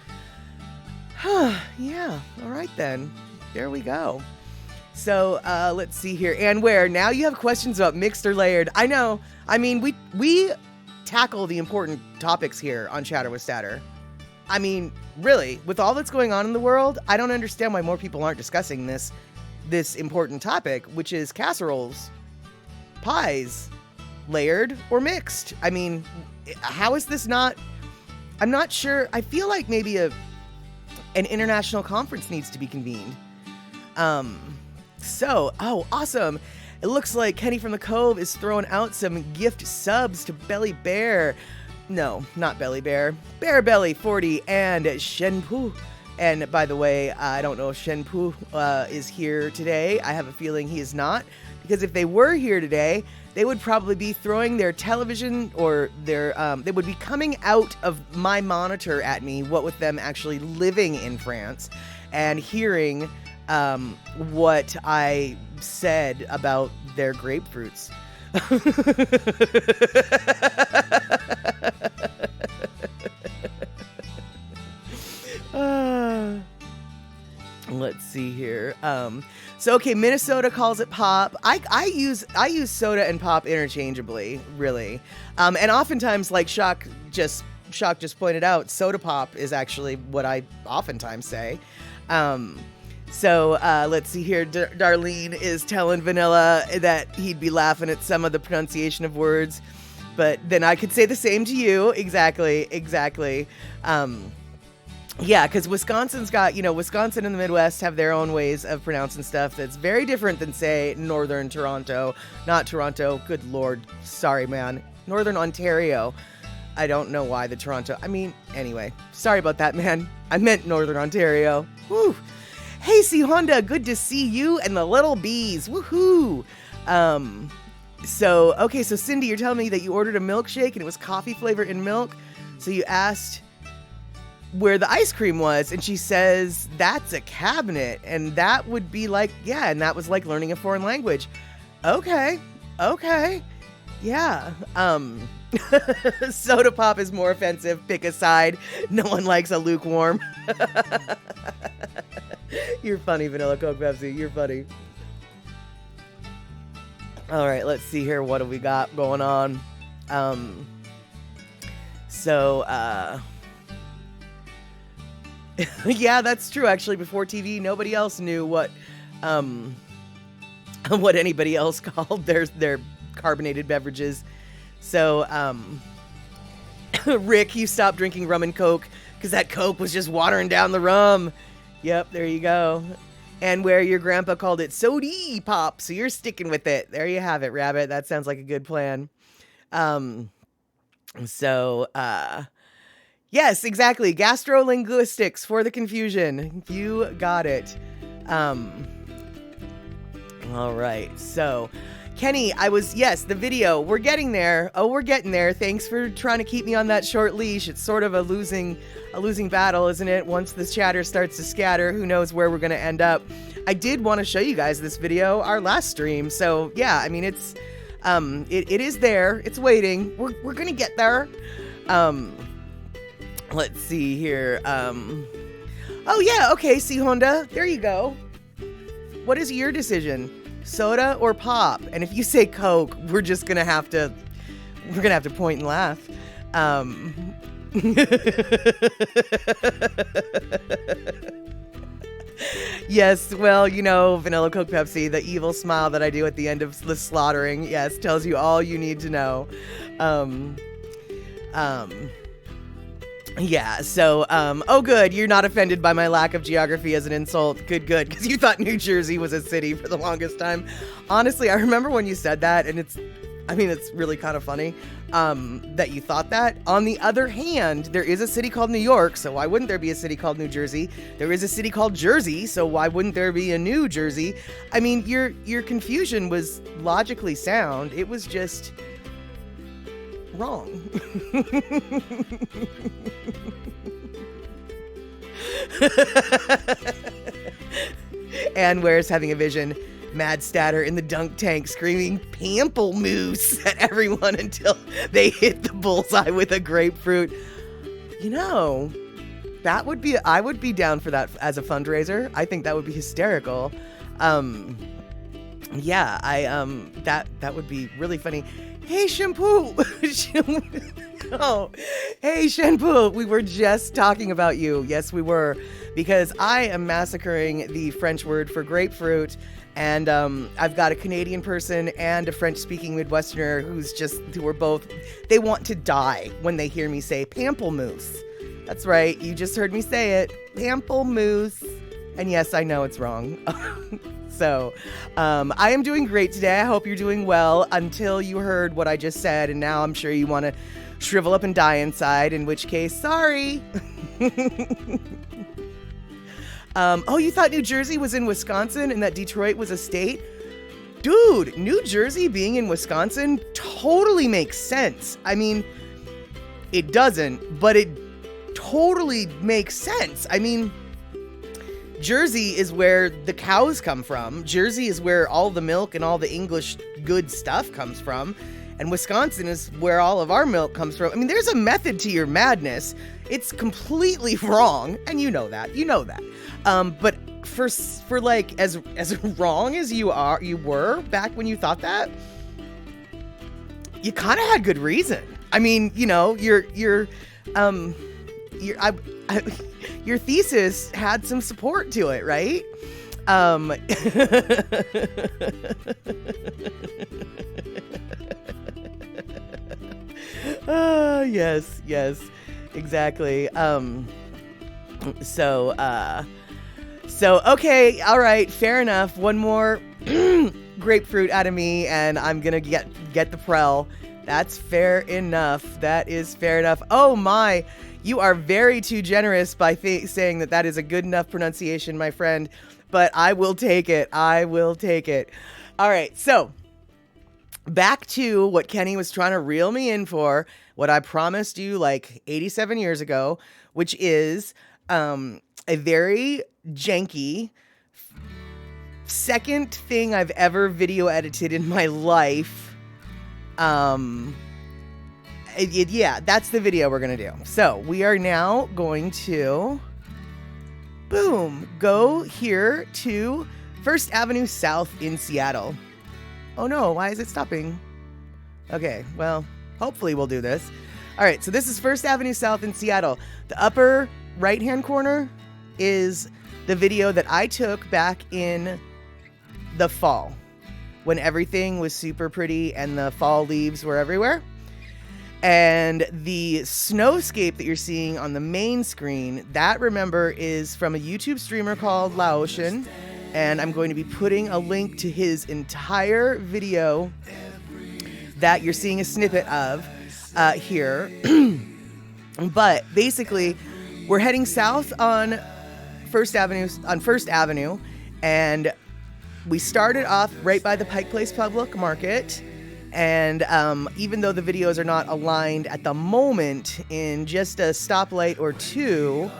yeah, all right then. There we go. So let's see here. And where now you have questions about mixed or layered. I know. I mean, we tackle the important topics here on Chatter with Statter. I mean, really, with all that's going on in the world, I don't understand why more people aren't discussing this important topic, which is casseroles, pies, layered or mixed. I mean, how is this not? I'm not sure. I feel like maybe an international conference needs to be convened. So, oh, awesome. It looks like Kenny from the Cove is throwing out some gift subs to Belly Bear. No, not Belly Bear. Bear Belly 40 and Shenpu. And by the way, I don't know if Shenpu is here today. I have a feeling he is not. Because if they were here today, they would probably be throwing their television or their, they would be coming out of my monitor at me, what with them actually living in France, and hearing what I said about their grapefruits. Let's see here. So okay, Minnesota calls it pop. I use soda and pop interchangeably, really. And oftentimes, like Shock just pointed out, soda pop is actually what I oftentimes say. So let's see here. Darlene is telling Vanilla that he'd be laughing at some of the pronunciation of words, but then I could say the same to you. Exactly. Yeah, because Wisconsin's got, Wisconsin and the Midwest have their own ways of pronouncing stuff that's very different than, say, Northern Toronto. Not Toronto. Good Lord. Sorry, man. Northern Ontario. I don't know why the Toronto. I mean, anyway. Sorry about that, man. I meant Northern Ontario. Woo. Hey, C Honda, good to see you and the little bees. Woohoo! So Cindy, you're telling me that you ordered a milkshake and it was coffee flavor in milk. So you asked where the ice cream was, and she says that's a cabinet, and that would be like, yeah, and that was like learning a foreign language. Okay, yeah. Soda pop is more offensive. Pick a side. No one likes a lukewarm. You're funny, Vanilla Coke Pepsi. You're funny. All right, let's see here. What do we got going on? Yeah, that's true. Actually, before TV, nobody else knew what anybody else called their carbonated beverages. So, Rick, you stopped drinking rum and Coke because that Coke was just watering down the rum. Yep, there you go. And where your grandpa called it sody pop, so you're sticking with it. There you have it, Rabbit. That sounds like a good plan. Yes, exactly. Gastrolinguistics for the confusion. You got it. All right. So, Kenny, the video. We're getting there. Oh, we're getting there. Thanks for trying to keep me on that short leash. It's sort of a losing battle, isn't it? Once the chatter starts to scatter, who knows where we're going to end up. I did want to show you guys this video, our last stream. So, yeah, I mean, it's, it is there. It's waiting. We're going to get there. Let's see here. Oh, yeah. Okay, C Honda. There you go. What is your decision? Soda or pop? And if you say Coke, we're gonna have to point and laugh. Yes, well, Vanilla Coke Pepsi, the evil smile that I do at the end of the slaughtering, yes, tells you all you need to know. Yeah, so, oh good, you're not offended by my lack of geography as an insult. Good, because you thought New Jersey was a city for the longest time. Honestly, I remember when you said that, and it's I mean, it's really kind of funny that you thought that. On the other hand, there is a city called New York, so why wouldn't there be a city called New Jersey? There is a city called Jersey, so why wouldn't there be a New Jersey? I mean, your confusion was logically sound. It was just wrong. And Ware's having a vision. Mad Statter in the dunk tank screaming pamplemousse at everyone until they hit the bullseye with a grapefruit. You know, I would be down for that as a fundraiser. I think that would be hysterical. Yeah, that would be really funny. Hey, Shampoo. Oh, hey, Shampoo. We were just talking about you. Yes, we were, because I am massacring the French word for grapefruit. And I've got a Canadian person and a French-speaking Midwesterner who are both, they want to die when they hear me say pamplemousse. That's right, you just heard me say it, pamplemousse. And yes, I know it's wrong. So, I am doing great today. I hope you're doing well until you heard what I just said. And now I'm sure you want to shrivel up and die inside, in which case, sorry. Oh, you thought New Jersey was in Wisconsin and that Detroit was a state? Dude, New Jersey being in Wisconsin totally makes sense. I mean, it doesn't, but it totally makes sense. I mean, Jersey is where the cows come from. Jersey is where all the milk and all the English good stuff comes from. And Wisconsin is where all of our milk comes from. I mean, there's a method to your madness. It's completely wrong, and you know that. But for like as wrong as you were back when you thought that, you kind of had good reason. I mean, you know, your thesis had some support to it, right? Yes, exactly. So okay, all right, fair enough. One more grapefruit out of me, and I'm gonna get the Prel. That's fair enough. That is fair enough. Oh my, you are very too generous by saying that is a good enough pronunciation, my friend. But I will take it. I will take it. All right, so back to what Kenny was trying to reel me in for, what I promised you like 87 years ago, which is a very janky second thing I've ever video edited in my life. Yeah, that's the video we're going to do. So we are now going to, boom, go here to First Avenue South in Seattle. Oh no, why is it stopping? Okay, well, hopefully we'll do this. All right, so this is First Avenue South in Seattle. The upper right-hand corner is the video that I took back in the fall when everything was super pretty and the fall leaves were everywhere. And the snowscape that you're seeing on the main screen, that, remember, is from a YouTube streamer called Lao Ocean. And I'm going to be putting a link to his entire video that you're seeing a snippet of here. But basically, we're heading south on First Avenue, and we started off right by the Pike Place Public Market. And even though the videos are not aligned at the moment in just a stoplight or two,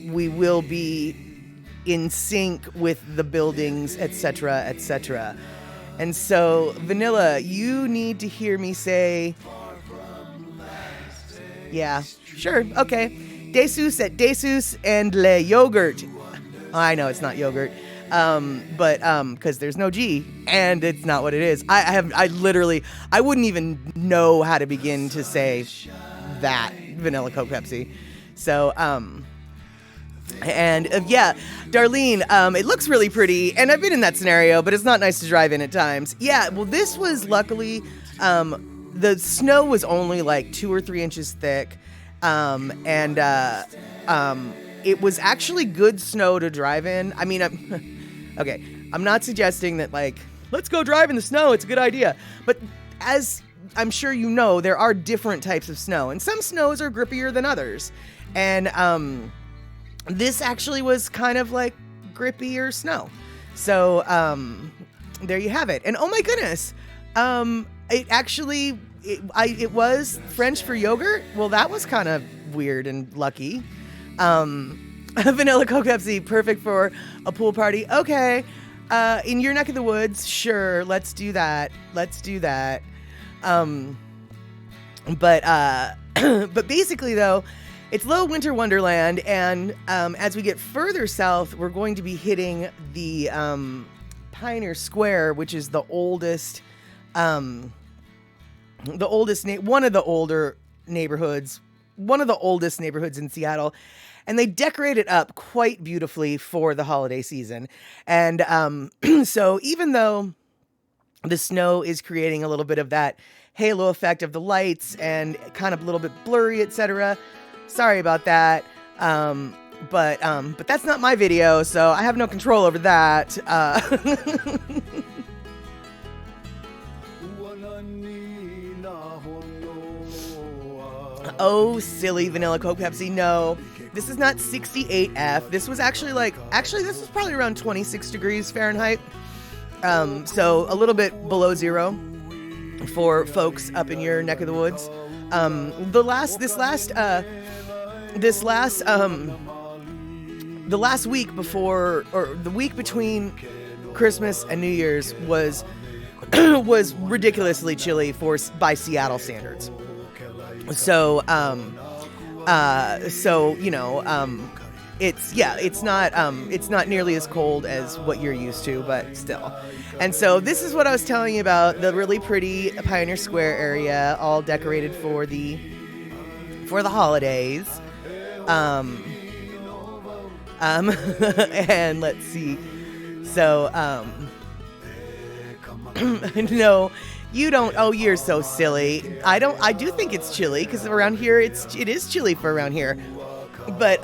we will be in sync with the buildings, etc., etc. And so, Vanilla, you need to hear me say, yeah, sure, okay, Jesus et Jesus and le yogurt. I know it's not yogurt. But because there's no G and it's not what it is. I wouldn't even know how to begin to say that vanilla Coke Pepsi. So, yeah, Darlene, it looks really pretty, and I've been in that scenario, but it's not nice to drive in at times. Yeah, well, this was luckily, the snow was only like 2 or 3 inches thick, it was actually good snow to drive in. I mean, okay, I'm not suggesting that, like, let's go drive in the snow, it's a good idea. But as I'm sure you know, there are different types of snow, and some snows are grippier than others. And this actually was kind of like grippier snow. So there you have it. And oh my goodness, it was French for yogurt. Well, that was kind of weird and lucky. Vanilla Coke Pepsi, perfect for a pool party. Okay. In your neck of the woods, sure, let's do that. But basically though, it's low winter wonderland, and as we get further south, we're going to be hitting the Pioneer Square, which is one of the oldest neighborhoods in Seattle. And they decorate it up quite beautifully for the holiday season. And so even though the snow is creating a little bit of that halo effect of the lights and kind of a little bit blurry, etc., sorry about that. But that's not my video, so I have no control over that. Oh, silly Vanilla Coke Pepsi. No, this is not 68F. This was actually this was probably around 26 degrees Fahrenheit. So a little bit below zero for folks up in your neck of the woods. The last week before, or the week between Christmas and New Year's was ridiculously chilly by Seattle standards. So it's not nearly as cold as what you're used to, but still. And so this is what I was telling you about, the really pretty Pioneer Square area, all decorated for the holidays. And let's see. So, no, you don't. Oh, you're so silly. I do think it's chilly because around here it is chilly for around here. But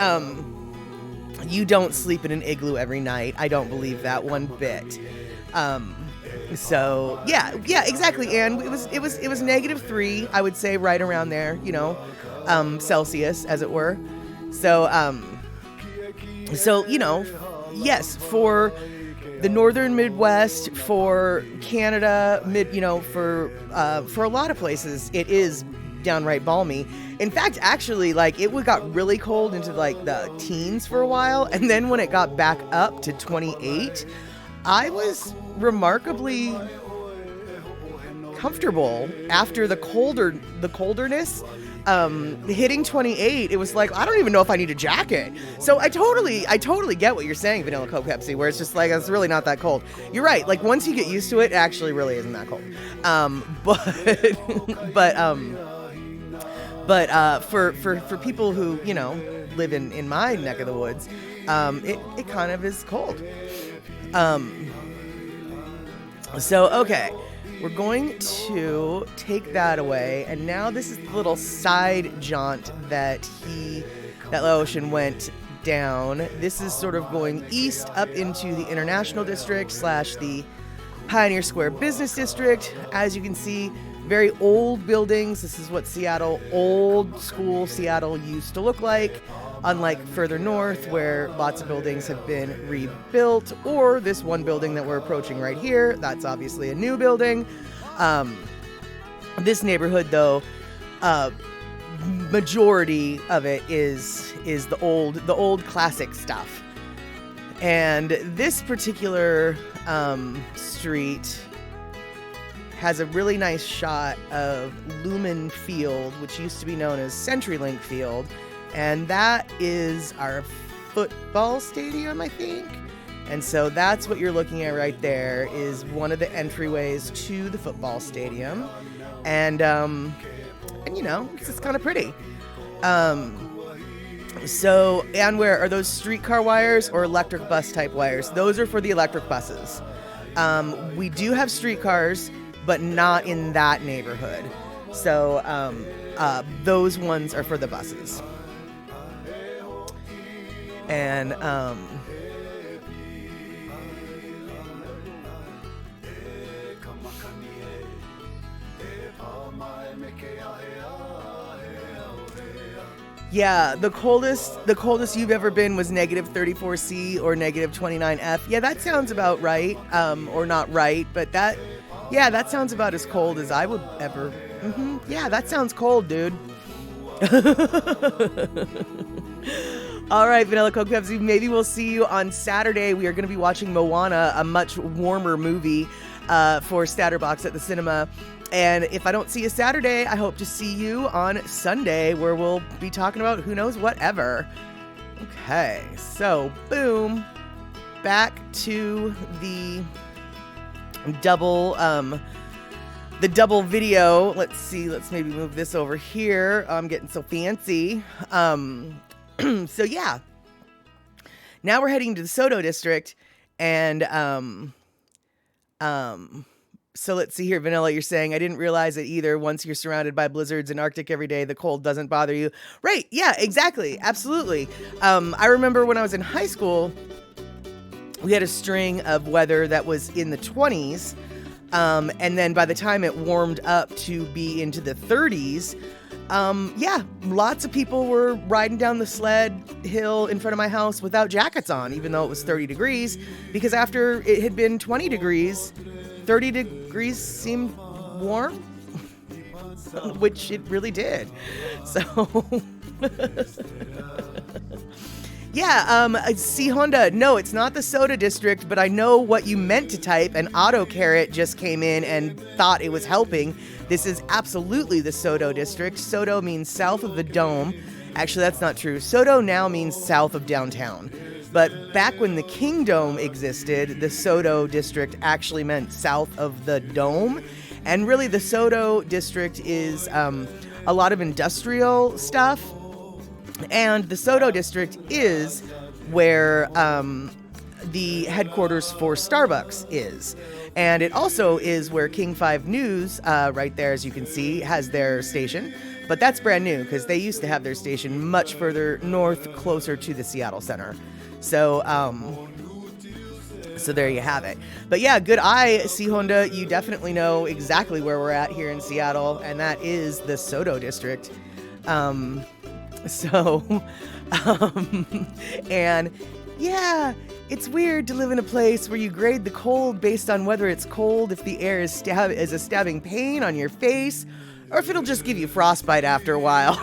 you don't sleep in an igloo every night. I don't believe that one bit. So yeah, exactly. And it was -3, I would say, right around there, Celsius, as it were. So yes, for the northern Midwest, for Canada, for a lot of places, it is downright balmy. In fact, actually, it got really cold into the teens for a while, and then when it got back up to 28, I was remarkably comfortable after the colderness. Hitting 28, it was I don't even know if I need a jacket. So I totally get what you're saying, Vanilla Coke Pepsi, where it's just it's really not that cold. You're right. Once you get used to it, it actually really isn't that cold. But for people who, live in my neck of the woods, it kind of is cold. So, okay. We're going to take that away, and now this is the little side jaunt that Lao Ocean went down. This is sort of going east up into the International District / the Pioneer Square Business District. As you can see, very old buildings. This is what old school Seattle used to look like, unlike further north where lots of buildings have been rebuilt, or this one building that we're approaching right here. That's obviously a new building. This neighborhood, though, majority of it is the old classic stuff. And this particular street has a really nice shot of Lumen Field, which used to be known as CenturyLink Field. And that is our football stadium, I think. And so that's what you're looking at right there, is one of the entryways to the football stadium. And it's just kind of pretty. So, and where are those streetcar wires or electric bus type wires? Those are for the electric buses. We do have streetcars, but not in that neighborhood. So, those ones are for the buses. And Yeah, the coldest you've ever been was -34°C or -29°F. Yeah, that sounds about right. Or not right, but that sounds about as cold as I would ever. Yeah, that sounds cold, dude. All right, Vanilla Coke Pepsi, maybe we'll see you on Saturday. We are going to be watching Moana, a much warmer movie for Statterbox at the cinema. And if I don't see you Saturday, I hope to see you on Sunday, where we'll be talking about who knows whatever. Okay, so boom, back to the double video. Let's see, let's maybe move this over here. I'm getting so fancy. So yeah, now we're heading to the Soto district, and so let's see here, Vanilla, you're saying, I didn't realize it either. Once you're surrounded by blizzards in Arctic every day, the cold doesn't bother you. Right, yeah, exactly, absolutely. I remember when I was in high school, we had a string of weather that was in the 20s, and then by the time it warmed up to be into the 30s, yeah, lots of people were riding down the sled hill in front of my house without jackets on, even though it was 30 degrees, because after it had been 20 degrees, 30 degrees seemed warm, which it really did. So, yeah, C Honda, no, it's not the Soda district, but I know what you meant to type, and Auto Carrot just came in and thought it was helping. This is absolutely the Soto district. Soto means south of the dome. Actually, that's not true. Soto now means south of downtown. But back when the Kingdom existed, the Soto district actually meant south of the dome. And really, the Soto district is a lot of industrial stuff. And the Soto district is where the headquarters for Starbucks is. And it also is where King 5 News, right there, as you can see, has their station. But that's brand new, because they used to have their station much further north, closer to the Seattle Center. So, so there you have it. But yeah, good eye, C Honda. You definitely know exactly where we're at here in Seattle, and that is the Soto district. And yeah, it's weird to live in a place where you grade the cold based on whether it's cold if the air is a stabbing pain on your face, or if it'll just give you frostbite after a while.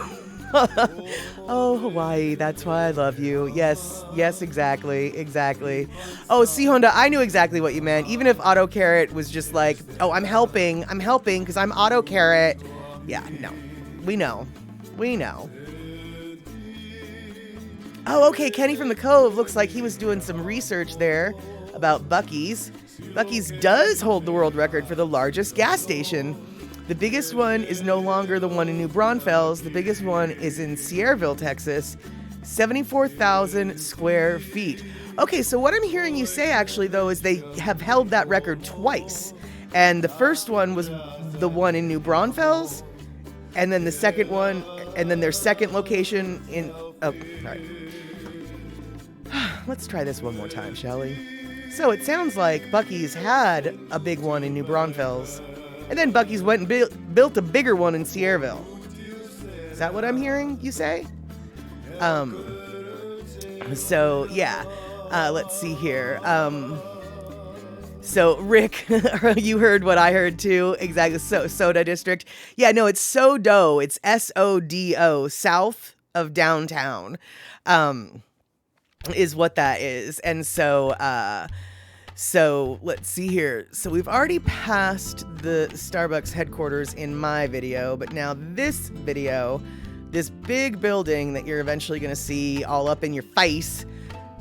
Oh, Hawaii, that's why I love you. Yes, exactly. Oh, C Honda, I knew exactly what you meant. Even if Auto Carrot was just like, oh, I'm helping because I'm Auto Carrot. Yeah, no, we know. Oh, okay, Kenny from the Cove looks like he was doing some research there about Buc-ee's. Buc-ee's does hold the world record for the largest gas station. The biggest one is no longer the one in New Braunfels. The biggest one is in Sierraville, Texas, 74,000 square feet. Okay, so what I'm hearing you say, actually, though, is they have held that record twice. And the first one was the one in New Braunfels, and then the second one, and then their second location in... Oh, all right. Let's try this one more time, shall we? So it sounds like Buc-ee's had a big one in New Braunfels, and then Buc-ee's went and built a bigger one in Sierraville. Is that what I'm hearing you say? So yeah, let's see here. So Rick, you heard what I heard too. Exactly. So Soda district. Yeah, no, it's Sodo. It's SODO, south of downtown, is what that is. And so, so let's see here. So we've already passed the Starbucks headquarters in my video, but now this video, this big building that you're eventually going to see all up in your face,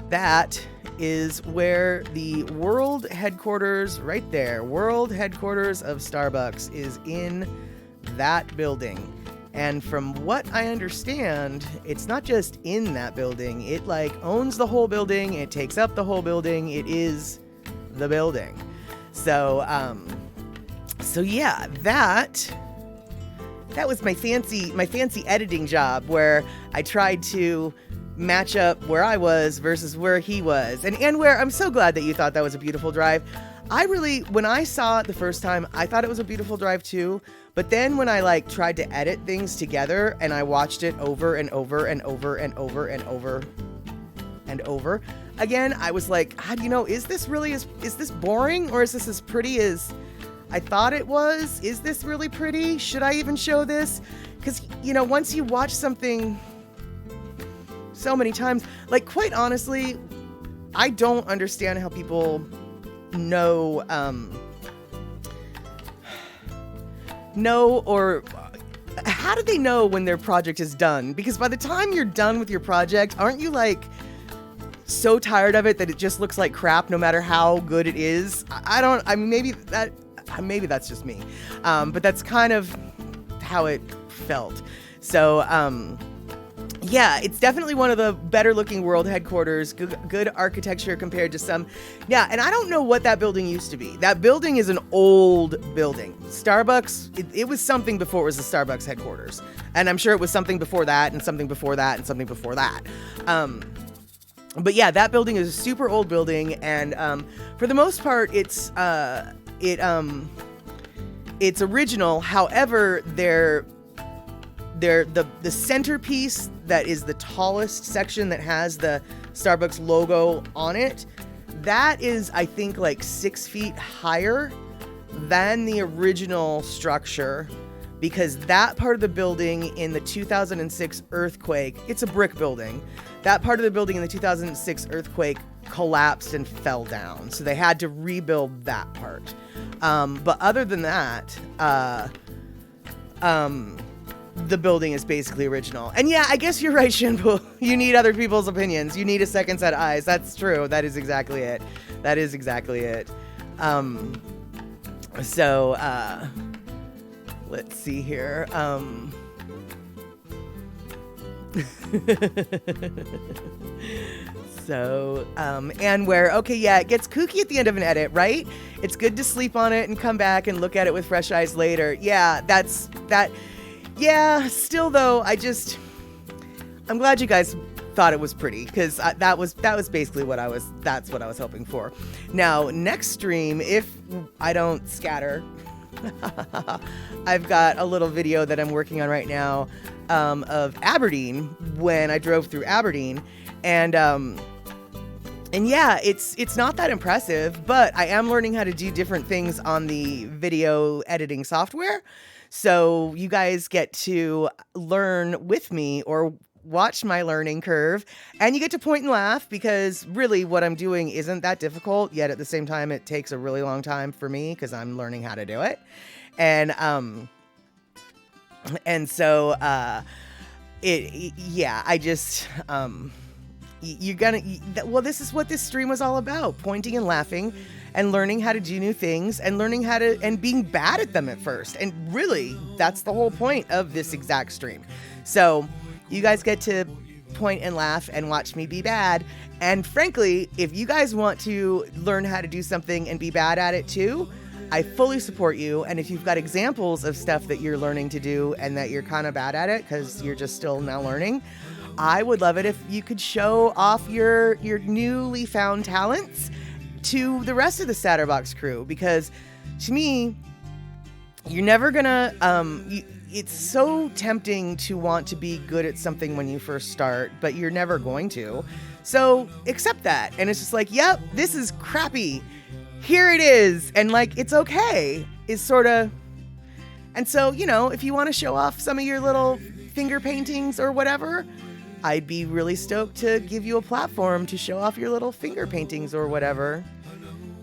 that is where the world headquarters, right there, world headquarters of Starbucks is in that building. And from what I understand, it's not just in that building. It like owns the whole building. It takes up the whole building. It is the building. So, so yeah, that was my fancy editing job, where I tried to match up where I was versus where he was. And where I'm so glad that you thought that was a beautiful drive. When I saw it the first time, I thought it was a beautiful drive too, But then when I like tried to edit things together and I watched it over and over and over and over and over and over again, I was like, is this boring, or is this as pretty as I thought it was? Is this really pretty? Should I even show this? Because, once you watch something so many times, like, quite honestly, I don't understand how people know, or how do they know when their project is done? Because by the time you're done with your project, aren't you like so tired of it that it just looks like crap no matter how good it is? Maybe that's just me. But that's kind of how it felt. So, yeah, it's definitely one of the better looking world headquarters. Good architecture compared to some. Yeah, and I don't know what that building used to be. That building is an old building. Starbucks, it was something before it was the Starbucks headquarters. And I'm sure it was something before that and something before that and something before that. But yeah, that building is a super old building. And for the most part, it's original. However, the centerpiece that is the tallest section that has the Starbucks logo on it, that is, I think, like 6 feet higher than the original structure, because that part of the building in the 2006 earthquake, it's a brick building. That part of the building in the 2006 earthquake collapsed and fell down. So they had to rebuild that part. But other than that, the building is basically original. And yeah, I guess you're right, Shinpo. You need other people's opinions. You need a second set of eyes. That's true. That is exactly it. Let's see here. And okay, yeah, it gets kooky at the end of an edit, right? It's good to sleep on it and come back and look at it with fresh eyes later. Yeah, yeah, still though, I'm glad you guys thought it was pretty, because that was basically that's what I was hoping for. Now, next stream, if I don't scatter, I've got a little video that I'm working on right now of Aberdeen, when I drove through Aberdeen, and yeah, it's not that impressive, but I am learning how to do different things on the video editing software. So you guys get to learn with me or watch my learning curve, and you get to point and laugh, because really what I'm doing isn't that difficult, yet at the same time it takes a really long time for me because I'm learning how to do it. And so this is what this stream was all about: pointing and laughing and learning how to do new things and learning how to, and being bad at them at first. And really, that's the whole point of this exact stream. So you guys get to point and laugh and watch me be bad. And frankly, if you guys want to learn how to do something and be bad at it too, I fully support you. And if you've got examples of stuff that you're learning to do and that you're kind of bad at it because you're just still now learning, I would love it if you could show off your newly found talents to the rest of the Satterbox crew, because to me, you're never gonna, it's so tempting to want to be good at something when you first start, but you're never going to. So accept that. And it's just like, yep, this is crappy. Here it is. And like, it's okay, is sort of. And so, if you want to show off some of your little finger paintings or whatever, I'd be really stoked to give you a platform to show off your little finger paintings or whatever.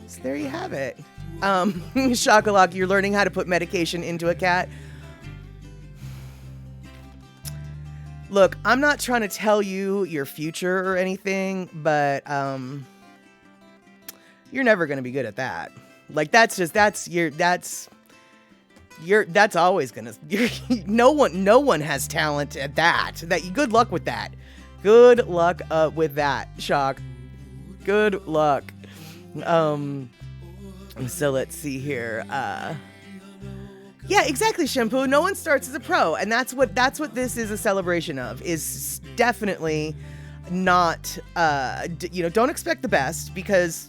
So there you have it. Shockalock, you're learning how to put medication into a cat. Look, I'm not trying to tell you your future or anything, but you're never going to be good at that. Like, that's always gonna. No one has talent at that. Good luck with that. Good luck with that, Shock. Good luck. So let's see here. Yeah, exactly, Shampoo. No one starts as a pro, and that's what this is a celebration of. Is definitely not. Don't expect the best, because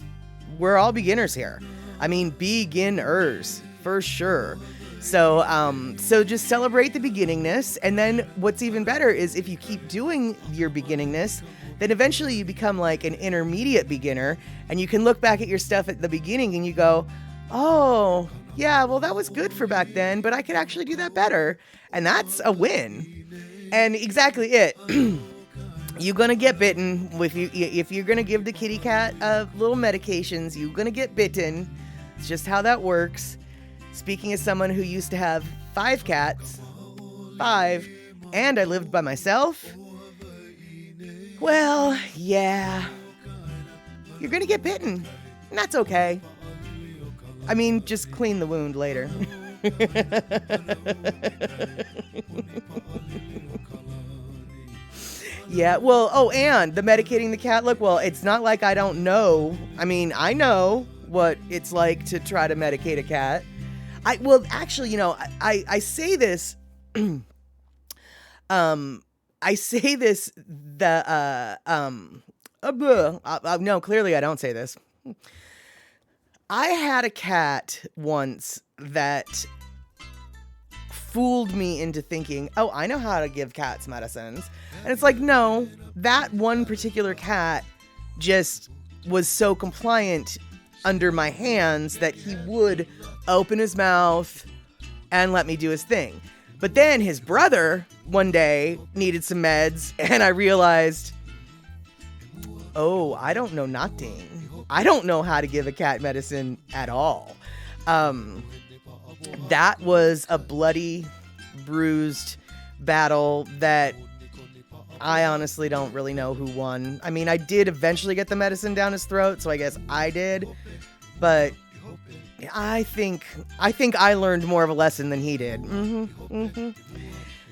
we're all beginners here. I mean, beginners for sure. So just celebrate the beginningness. And then what's even better is if you keep doing your beginningness, then eventually you become like an intermediate beginner, and you can look back at your stuff at the beginning and you go, oh, yeah, well, that was good for back then, but I could actually do that better. And that's a win. And exactly it. You're going to get bitten. If you're going to give the kitty cat little medications, you're going to get bitten. It's just how that works. Speaking as someone who used to have 5 cats, and I lived by myself, well, yeah, you're going to get bitten. And that's okay. I mean, just clean the wound later. Yeah, well, and the medicating the cat, look, well, it's not like I don't know. I mean, I know what it's like to try to medicate a cat. Actually, I say this, no, clearly I don't say this. I had a cat once that fooled me into thinking, oh, I know how to give cats medicines. And it's like, no, that one particular cat just was so compliant under my hands that he would open his mouth and let me do his thing. But then his brother one day needed some meds, and I realized, oh, I don't know nothing. I don't know how to give a cat medicine at all. That was a bloody, bruised battle that I honestly don't really know who won. I mean, I did eventually get the medicine down his throat, so I guess I did. But I think I learned more of a lesson than he did.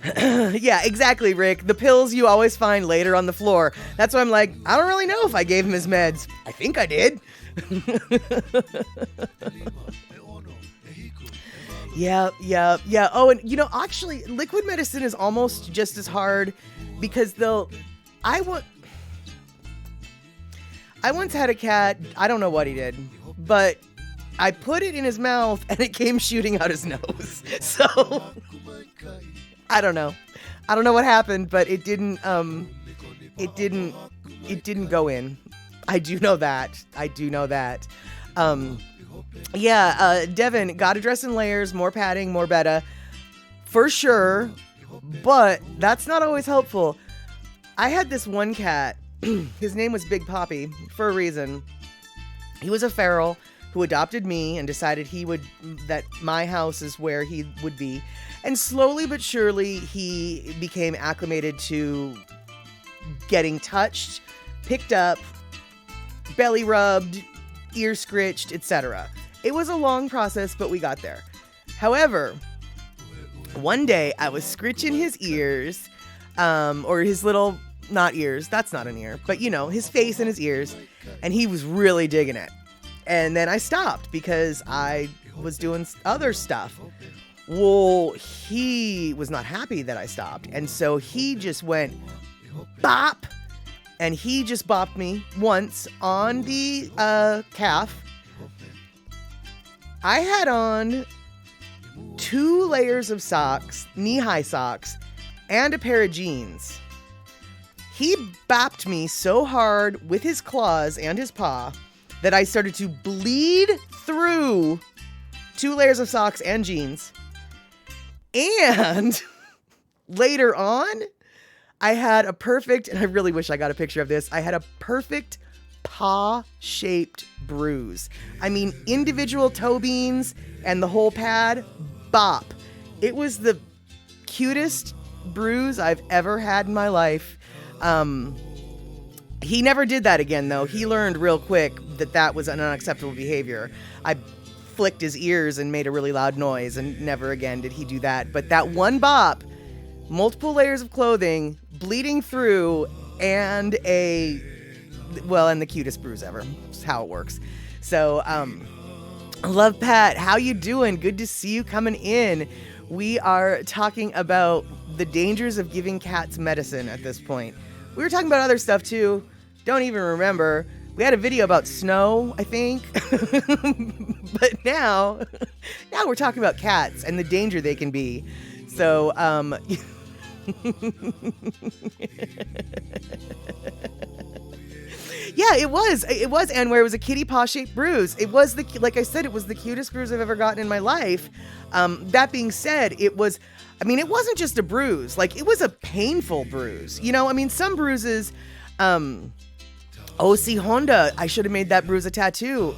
Yeah, exactly, Rick. The pills you always find later on the floor. That's why I'm like, I don't really know if I gave him his meds. I think I did. Yeah. Oh, and actually, liquid medicine is almost just as hard because I once had a cat, I don't know what he did, but I put it in his mouth and it came shooting out his nose. So I don't know what happened, but it didn't go in. I do know that. Devin, gotta dress in layers, more padding, more betta, for sure, but that's not always helpful. I had this one cat, his name was Big Poppy, for a reason. He was a feral who adopted me and decided that my house is where he would be. And slowly but surely, he became acclimated to getting touched, picked up, belly rubbed, ear scritched, etc. It was a long process, but we got there. However, one day I was scritching his ears, or his little, not ears, that's not an ear, but his face and his ears, and he was really digging it. And then I stopped because I was doing other stuff. Well, he was not happy that I stopped, and so he just went bop, and he just bopped me once on the calf. I had on 2 layers of socks, knee-high socks, and a pair of jeans. He bopped me so hard with his claws and his paw that I started to bleed through 2 layers of socks and jeans. And later on, I had a perfect, and I really wish I got a picture of this, I had a perfect paw-shaped bruise. I mean, individual toe beans and the whole pad, bop. It was the cutest bruise I've ever had in my life. He never did that again, though. He learned real quick that was an unacceptable behavior. I flicked his ears and made a really loud noise, and never again did he do that. But that one bop, multiple layers of clothing, bleeding through, and the cutest bruise ever. That's how it works. So, Love Pat, how you doing? Good to see you coming in. We are talking about the dangers of giving cats medicine at this point. We were talking about other stuff too. Don't even remember. We had a video about snow, I think. But now we're talking about cats and the danger they can be. So, yeah, it was, and where it was a kitty paw shaped bruise. It was like I said, it was the cutest bruise I've ever gotten in my life. That being said, it wasn't just a bruise, like it was a painful bruise. You know, I mean, some bruises, see, Honda, I should have made that bruise a tattoo.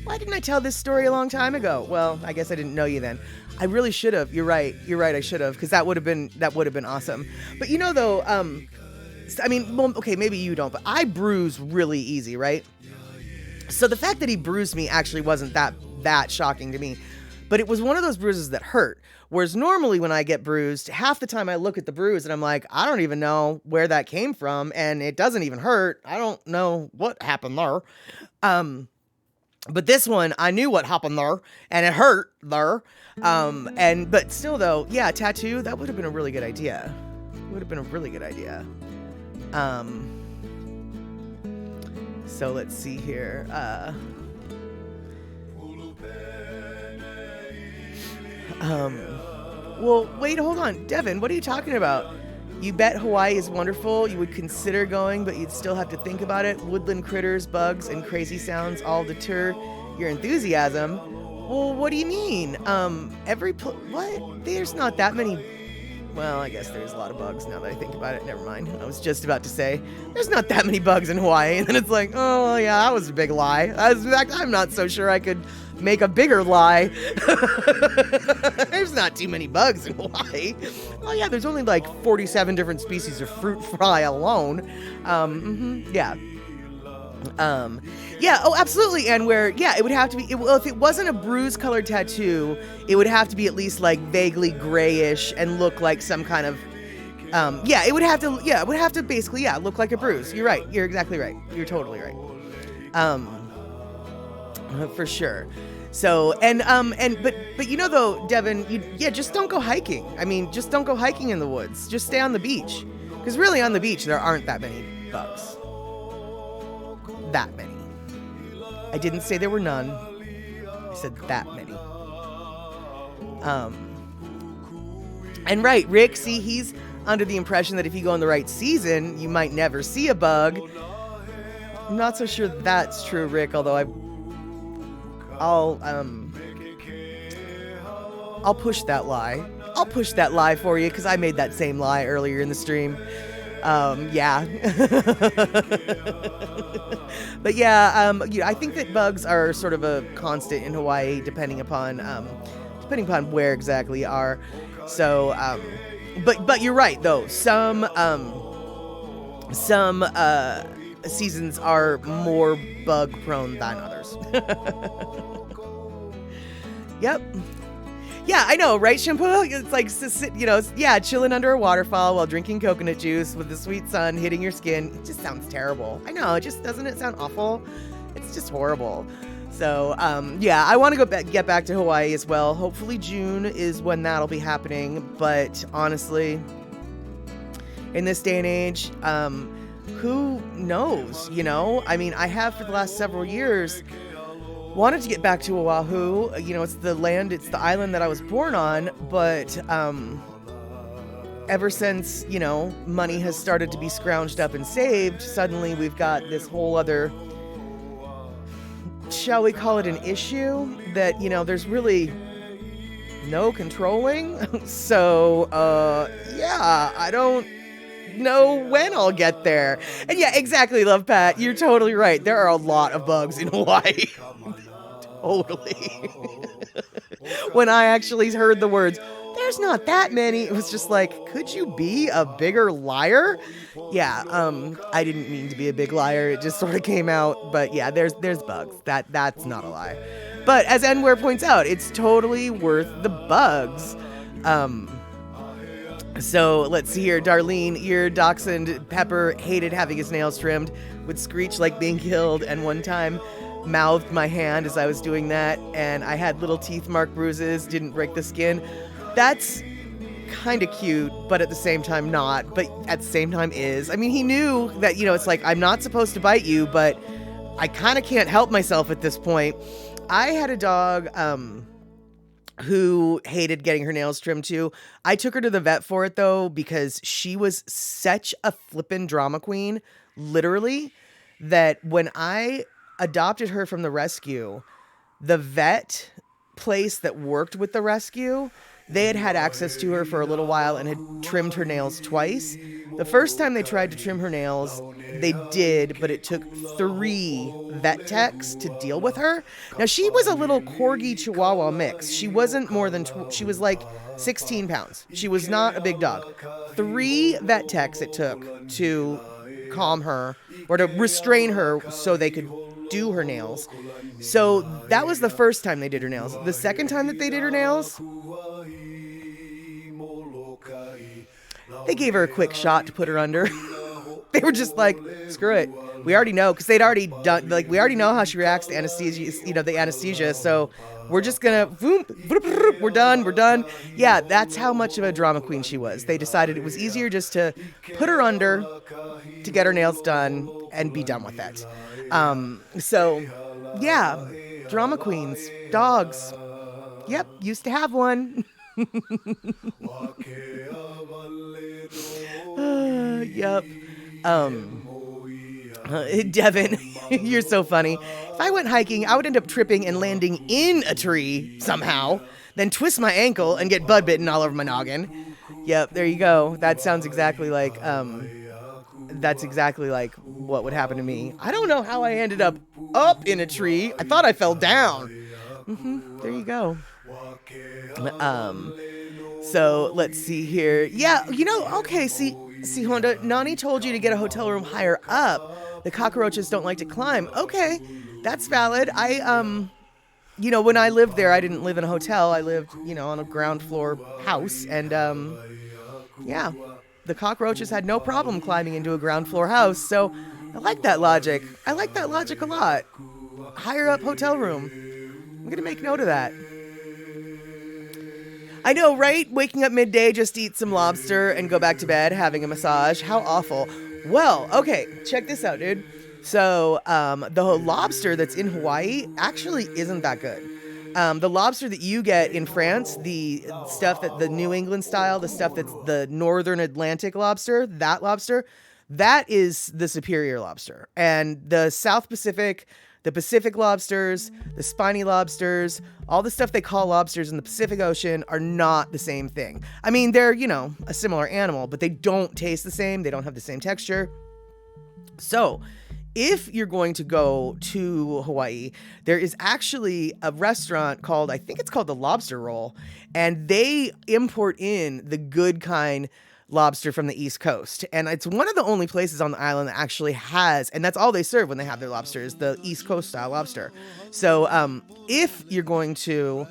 Why didn't I tell this story a long time ago? Well, I guess I didn't know you then. I really should have. You're right. I should have, because that would have been awesome. But you know, though, I mean, well, okay, maybe you don't, but I bruise really easy, right? So the fact that he bruised me actually wasn't that shocking to me, but it was one of those bruises that hurt. Whereas normally when I get bruised, half the time I look at the bruise and I'm like, I don't even know where that came from, and it doesn't even hurt. I don't know what happened there. But this one, I knew what happened there, and it hurt there. But still though, yeah, tattoo, that would have been a really good idea. So let's see here. Well, wait, hold on. Devin, what are you talking about? You bet Hawaii is wonderful. You would consider going, but you'd still have to think about it. Woodland critters, bugs, and crazy sounds all deter your enthusiasm. Well, what do you mean? What? There's not that many. Well, I guess there's a lot of bugs now that I think about it. Never mind. I was just about to say, there's not that many bugs in Hawaii. And then it's like, oh, yeah, that was a big lie. I'm not so sure I could make a bigger lie. There's not too many bugs in Hawaii. Oh, yeah, there's only like 47 different species of fruit fly alone. Yeah. Yeah, oh, absolutely. And it would have to be, if it wasn't a bruise-colored tattoo, it would have to be at least like vaguely grayish and look like some kind of, it would have to basically, look like a bruise. You're right. You're exactly right. You're totally right. For sure. So, but you know, though, Devin, just don't go hiking. I mean, just don't go hiking in the woods. Just stay on the beach. Because really on the beach, there aren't that many bugs. That many. I didn't say there were none. I said that many. And right, Rick, see, he's under the impression that if you go in the right season, you might never see a bug. I'm not so sure that's true, Rick, although I'll push that lie. I'll push that lie for you, because I made that same lie earlier in the stream. Yeah. But I think that bugs are sort of a constant in Hawaii, depending upon where exactly you are. So, but you're right though. Some seasons are more bug prone than others. Yep. Yeah, I know, right, Shampoo? It's like, chilling under a waterfall while drinking coconut juice with the sweet sun hitting your skin. It just sounds terrible. I know, doesn't it sound awful? It's just horrible. So, I want to get back to Hawaii as well. Hopefully June is when that'll be happening. But honestly, in this day and age, who knows, you know? I mean, I have for the last several years wanted to get back to Oahu. You know, it's the island that I was born on, but ever since, you know, money has started to be scrounged up and saved, suddenly we've got this whole other, shall we call it an issue, that, you know, there's really no controlling. So, I don't know when I'll get there. And yeah, exactly, Love Pat. You're totally right. There are a lot of bugs in Hawaii. Totally. When I actually heard the words, there's not that many, it was just like, could you be a bigger liar? Yeah, I didn't mean to be a big liar. It just sort of came out. But yeah, there's bugs. That's not a lie. But as Enware points out, it's totally worth the bugs. So let's see here. Darlene, your dachshund Pepper hated having his nails trimmed, would screech like being killed, and one time mouthed my hand as I was doing that, and I had little teeth mark bruises, didn't break the skin. That's kind of cute, but at the same time not, but at the same time is. I mean, he knew that, it's like, I'm not supposed to bite you, but I kind of can't help myself at this point. I had a dog who hated getting her nails trimmed too. I took her to the vet for it though, because she was such a flippin' drama queen, literally, that when I adopted her from the rescue, the vet place that worked with the rescue, they had access to her for a little while and had trimmed her nails twice. The first time they tried to trim her nails, they did, but it took 3 vet techs to deal with her. Now, she was a little corgi chihuahua mix. She wasn't more than, she was like 16 pounds. She was not a big dog. 3 vet techs it took to calm her or to restrain her so they could do her nails. So that was the first time they did her nails. The second time that they did her nails, they gave her a quick shot to put her under. They were just like, screw it. We already know, because they'd already done, like, we already know how she reacts to anesthesia, the anesthesia. So we're just gonna, we're done. Yeah, that's how much of a drama queen she was. They decided it was easier just to put her under to get her nails done and be done with that. So yeah, drama queens, dogs. Yep, used to have one. Yep. Devin, you're so funny. If I went hiking, I would end up tripping and landing in a tree somehow, then twist my ankle and get bud bitten all over my noggin. Yep, there you go. That sounds exactly like, that's exactly like what would happen to me. I don't know how I ended up in a tree. I thought I fell down. There you go. So let's see here. Yeah, okay, see, Honda, Nani told you to get a hotel room higher up. The cockroaches don't like to climb. Okay, that's valid. When I lived there, I didn't live in a hotel. I lived, on a ground floor house. And, yeah, the cockroaches had no problem climbing into a ground floor house. So I like that logic. I like that logic a lot. Higher up hotel room. I'm going to make note of that. I know, right? Waking up midday just to eat some lobster and go back to bed, having a massage. How awful. Well, okay, check this out, dude. So, the lobster that's in Hawaii actually isn't that good. The lobster that you get in France, the stuff that the New England style, the stuff that's the Northern Atlantic lobster, that is the superior lobster. And the South Pacific, the Pacific lobsters, the spiny lobsters, all the stuff they call lobsters in the Pacific Ocean are not the same thing. I mean, they're, a similar animal, but they don't taste the same. They don't have the same texture. So, if you're going to go to Hawaii, there is actually a restaurant called, I think it's called the Lobster Roll, and they import in the good kind lobster from the East Coast. And it's one of the only places on the island that actually has, and that's all they serve when they have their lobsters, the East Coast style lobster. So if you're going to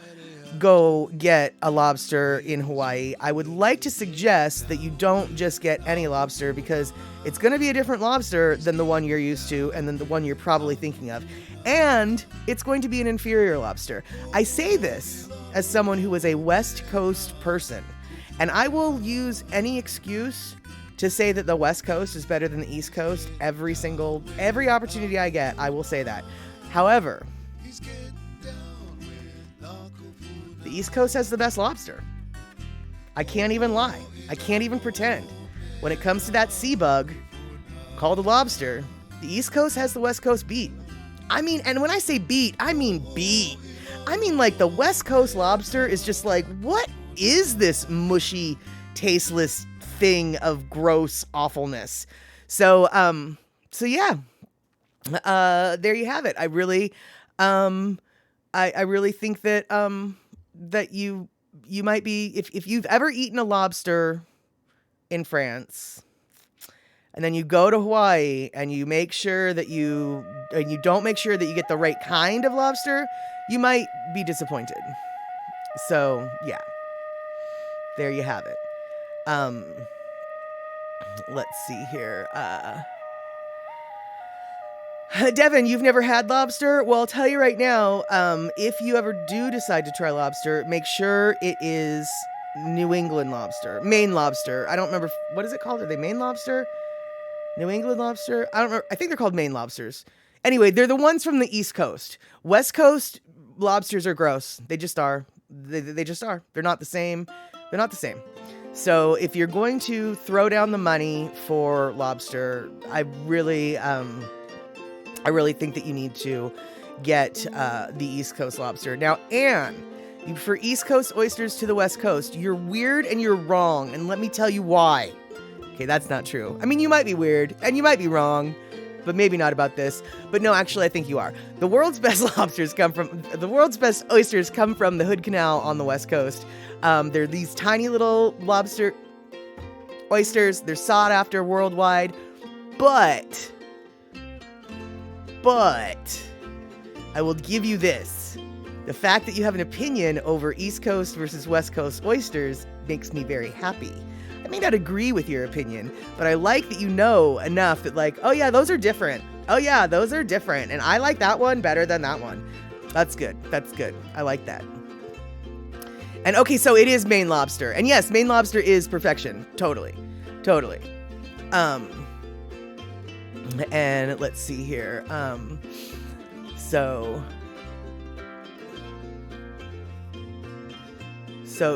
go get a lobster in Hawaii, I would like to suggest that you don't just get any lobster, because it's going to be a different lobster than the one you're used to and then the one you're probably thinking of. And it's going to be an inferior lobster. I say this as someone who is a West Coast person, and I will use any excuse to say that the West Coast is better than the East Coast. Every opportunity I get, I will say that. However, the East Coast has the best lobster. I can't even lie. I can't even pretend. When it comes to that sea bug called a lobster, the East Coast has the West Coast beat. I mean, and when I say beat, I mean beat. I mean, like, the West Coast lobster is just like, what is this mushy, tasteless thing of gross awfulness? So yeah. There you have it. I really think that that you might be, if you've ever eaten a lobster in France and then you go to Hawaii and you make sure that you don't make sure that you get the right kind of lobster, you might be disappointed. So yeah, there you have it. Let's see here. Devin, you've never had lobster? Well, I'll tell you right now, if you ever do decide to try lobster, make sure it is New England lobster, Maine lobster. I don't remember. What is it called? Are they Maine lobster? New England lobster? I don't remember. I think they're called Maine lobsters. Anyway, they're the ones from the East Coast. West Coast lobsters are gross. They just are. They just are. They're not the same. They're not the same. So if you're going to throw down the money for lobster, I really think that you need to get the East Coast lobster. Now, Anne, you prefer East Coast oysters to the West Coast. You're weird and you're wrong, and let me tell you why. Okay, that's not true. I mean, you might be weird and you might be wrong, but maybe not about this. But no, actually, I think you are. The world's best oysters come from the Hood Canal on the West Coast. They're these tiny little lobster oysters. They're sought after worldwide, but I will give you this. The fact that you have an opinion over East Coast versus West Coast oysters makes me very happy. I may not agree with your opinion, but I like that you know enough that like, oh yeah, those are different. Oh yeah, those are different. And I like that one better than that one. That's good. That's good. I like that. And okay, so it is Maine lobster. And yes, Maine lobster is perfection. Totally. Totally. And let's see here. So,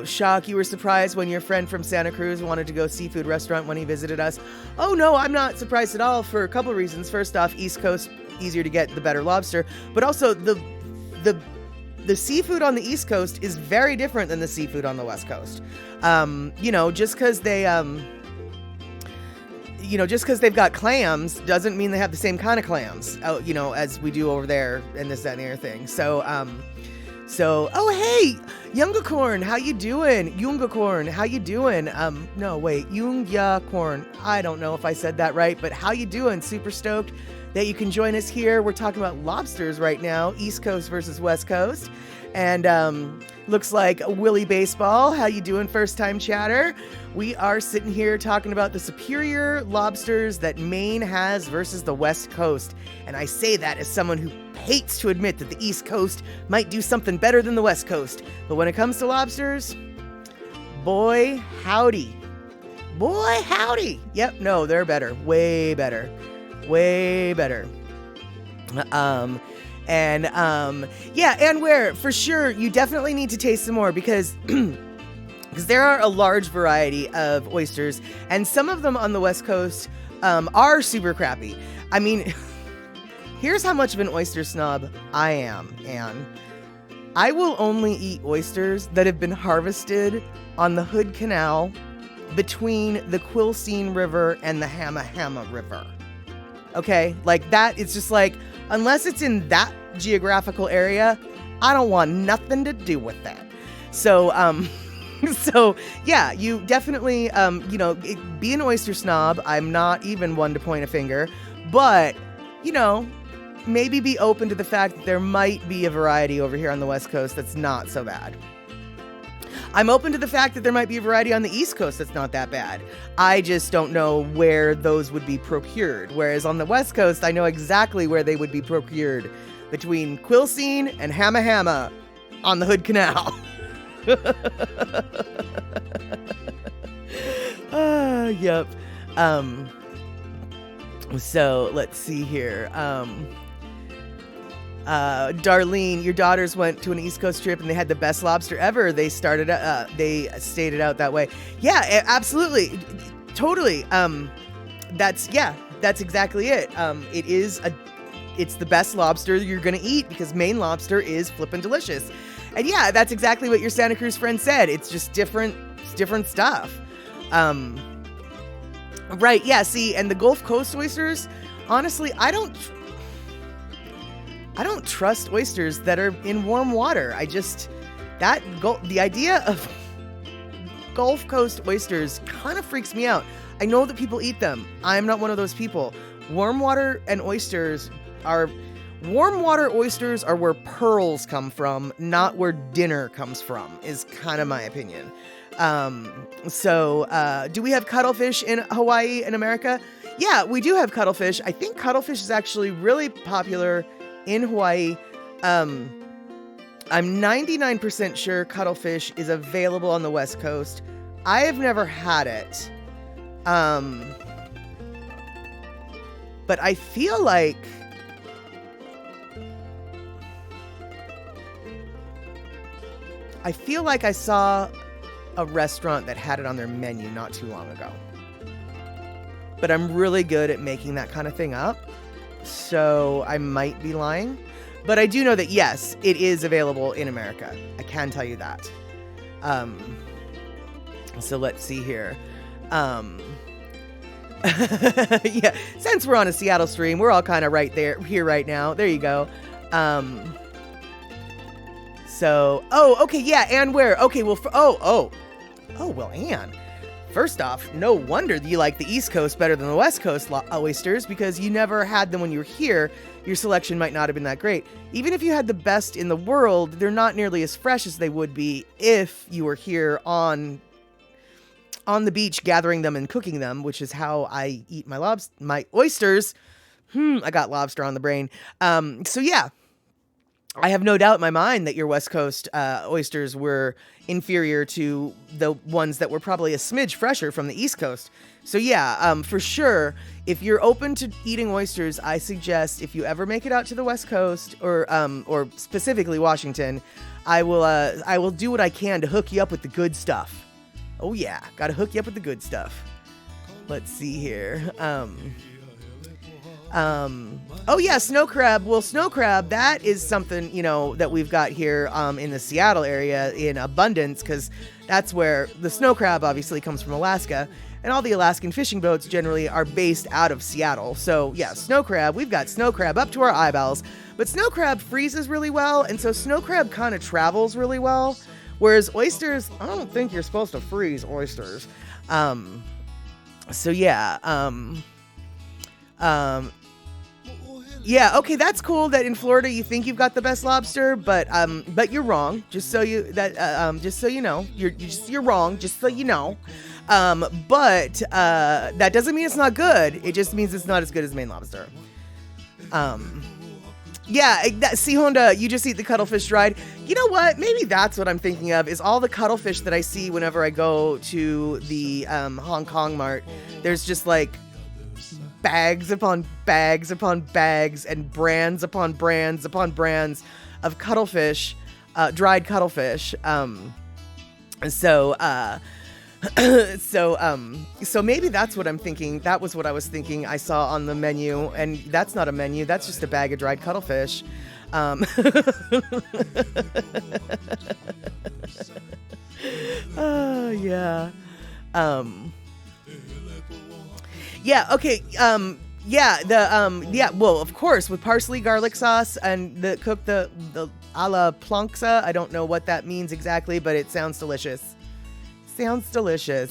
Shock, you were surprised when your friend from Santa Cruz wanted to go seafood restaurant when he visited us. Oh, no, I'm not surprised at all for a couple of reasons. First off, East Coast, easier to get the better lobster. But also, the seafood on the East Coast is very different than the seafood on the West Coast. Just because they've got clams doesn't mean they have the same kind of clams, as we do over there and this, that, and the other thing. Oh, hey, Yungacorn, how you doing? Yungacorn, how you doing? Yungacorn. I don't know if I said that right, but how you doing? Super stoked that you can join us here. We're talking about lobsters right now, East Coast versus West Coast. And looks like Willie Baseball, how you doing, first time chatter? We are sitting here talking about the superior lobsters that Maine has versus the West Coast. And I say that as someone who hates to admit that the East Coast might do something better than the West Coast. But when it comes to lobsters, boy howdy. Boy howdy. Yep, no, they're better. Way better. Way better. And where for sure you definitely need to taste some more because there are a large variety of oysters, and some of them on the West Coast are super crappy. I mean, here's how much of an oyster snob I am, Anne. I will only eat oysters that have been harvested on the Hood Canal between the Quilcene River and the Hamma River. Okay, like that, it's just like, unless it's in that geographical area, I don't want nothing to do with that. So yeah, you definitely, be an oyster snob. I'm not even one to point a finger, but, maybe be open to the fact that there might be a variety over here on the West Coast that's not so bad. I'm open to the fact that there might be a variety on the East Coast that's not that bad. I just don't know where those would be procured. Whereas on the West Coast, I know exactly where they would be procured. Between Quilcene and Hamma on the Hood Canal. Yep. So let's see here. Darlene, your daughters went to an East Coast trip and they had the best lobster ever. They stated it out that way. Yeah, absolutely. Totally. That's exactly it. It's the best lobster you're going to eat because Maine lobster is flippin' delicious. And yeah, that's exactly what your Santa Cruz friend said. It's just different stuff. Right. Yeah. See, and the Gulf Coast oysters, honestly, I don't trust oysters that are in warm water. The idea of Gulf Coast oysters kind of freaks me out. I know that people eat them. I'm not one of those people. Warm water oysters are where pearls come from, not where dinner comes from, is kind of my opinion. Do we have cuttlefish in Hawaii and America? Yeah, we do have cuttlefish. I think cuttlefish is actually really popular in Hawaii. I'm 99% sure cuttlefish is available on the West Coast. I have never had it. But I feel like I saw a restaurant that had it on their menu not too long ago. But I'm really good at making that kind of thing up, so I might be lying. But I do know that, yes, it is available in America. I can tell you that. So let's see here. Yeah, since we're on a Seattle stream, we're all kind of right here right now. There you go. Okay, yeah, Anne where? Okay, well, well, Anne. First off, no wonder you like the East Coast better than the West Coast oysters, because you never had them when you were here. Your selection might not have been that great. Even if you had the best in the world, they're not nearly as fresh as they would be if you were here on the beach gathering them and cooking them, which is how I eat my oysters. I got lobster on the brain. So yeah, I have no doubt in my mind that your West Coast oysters were inferior to the ones that were probably a smidge fresher from the East Coast. So yeah, for sure, if you're open to eating oysters, I suggest if you ever make it out to the West Coast or specifically Washington, I will do what I can to hook you up with the good stuff. Oh yeah, gotta hook you up with the good stuff. Let's see here. Oh yeah, snow crab. Well, snow crab, that is something, that we've got here in the Seattle area in abundance, because that's where the snow crab obviously comes from Alaska, and all the Alaskan fishing boats generally are based out of Seattle. So yeah, snow crab, we've got snow crab up to our eyeballs, but snow crab freezes really well, and so snow crab kind of travels really well, whereas oysters, I don't think you're supposed to freeze oysters. So yeah, yeah, okay, that's cool that in Florida you think you've got the best lobster, but you're wrong. Just so you know, you're wrong. Just so you know, but that doesn't mean it's not good. It just means it's not as good as Maine lobster. Yeah, see, Honda, you just eat the cuttlefish dried. You know what? Maybe that's what I'm thinking of, is all the cuttlefish that I see whenever I go to the Hong Kong Mart. There's just like bags upon bags upon bags and brands upon brands upon brands of cuttlefish, dried cuttlefish. So maybe that's what I'm thinking. That was what I was thinking I saw on the menu, and that's not a menu. That's just a bag of dried cuttlefish. Oh yeah. Yeah, okay, well, of course, with parsley, garlic sauce, and the a la planksa. I don't know what that means exactly, but it sounds delicious. Sounds delicious.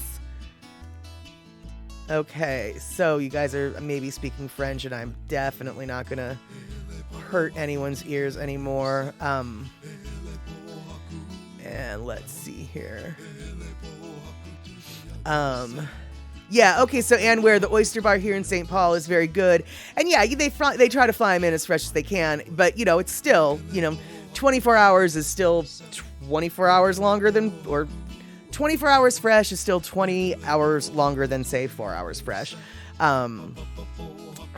Okay, so you guys are maybe speaking French, and I'm definitely not gonna hurt anyone's ears anymore. And let's see here. Yeah, okay, so and where the oyster bar here in St. Paul is very good. And yeah, they try to fly them in as fresh as they can, but it's still, 24 hours is still 24 hours longer than, or 24 hours fresh is still 20 hours longer than, say, 4 hours fresh.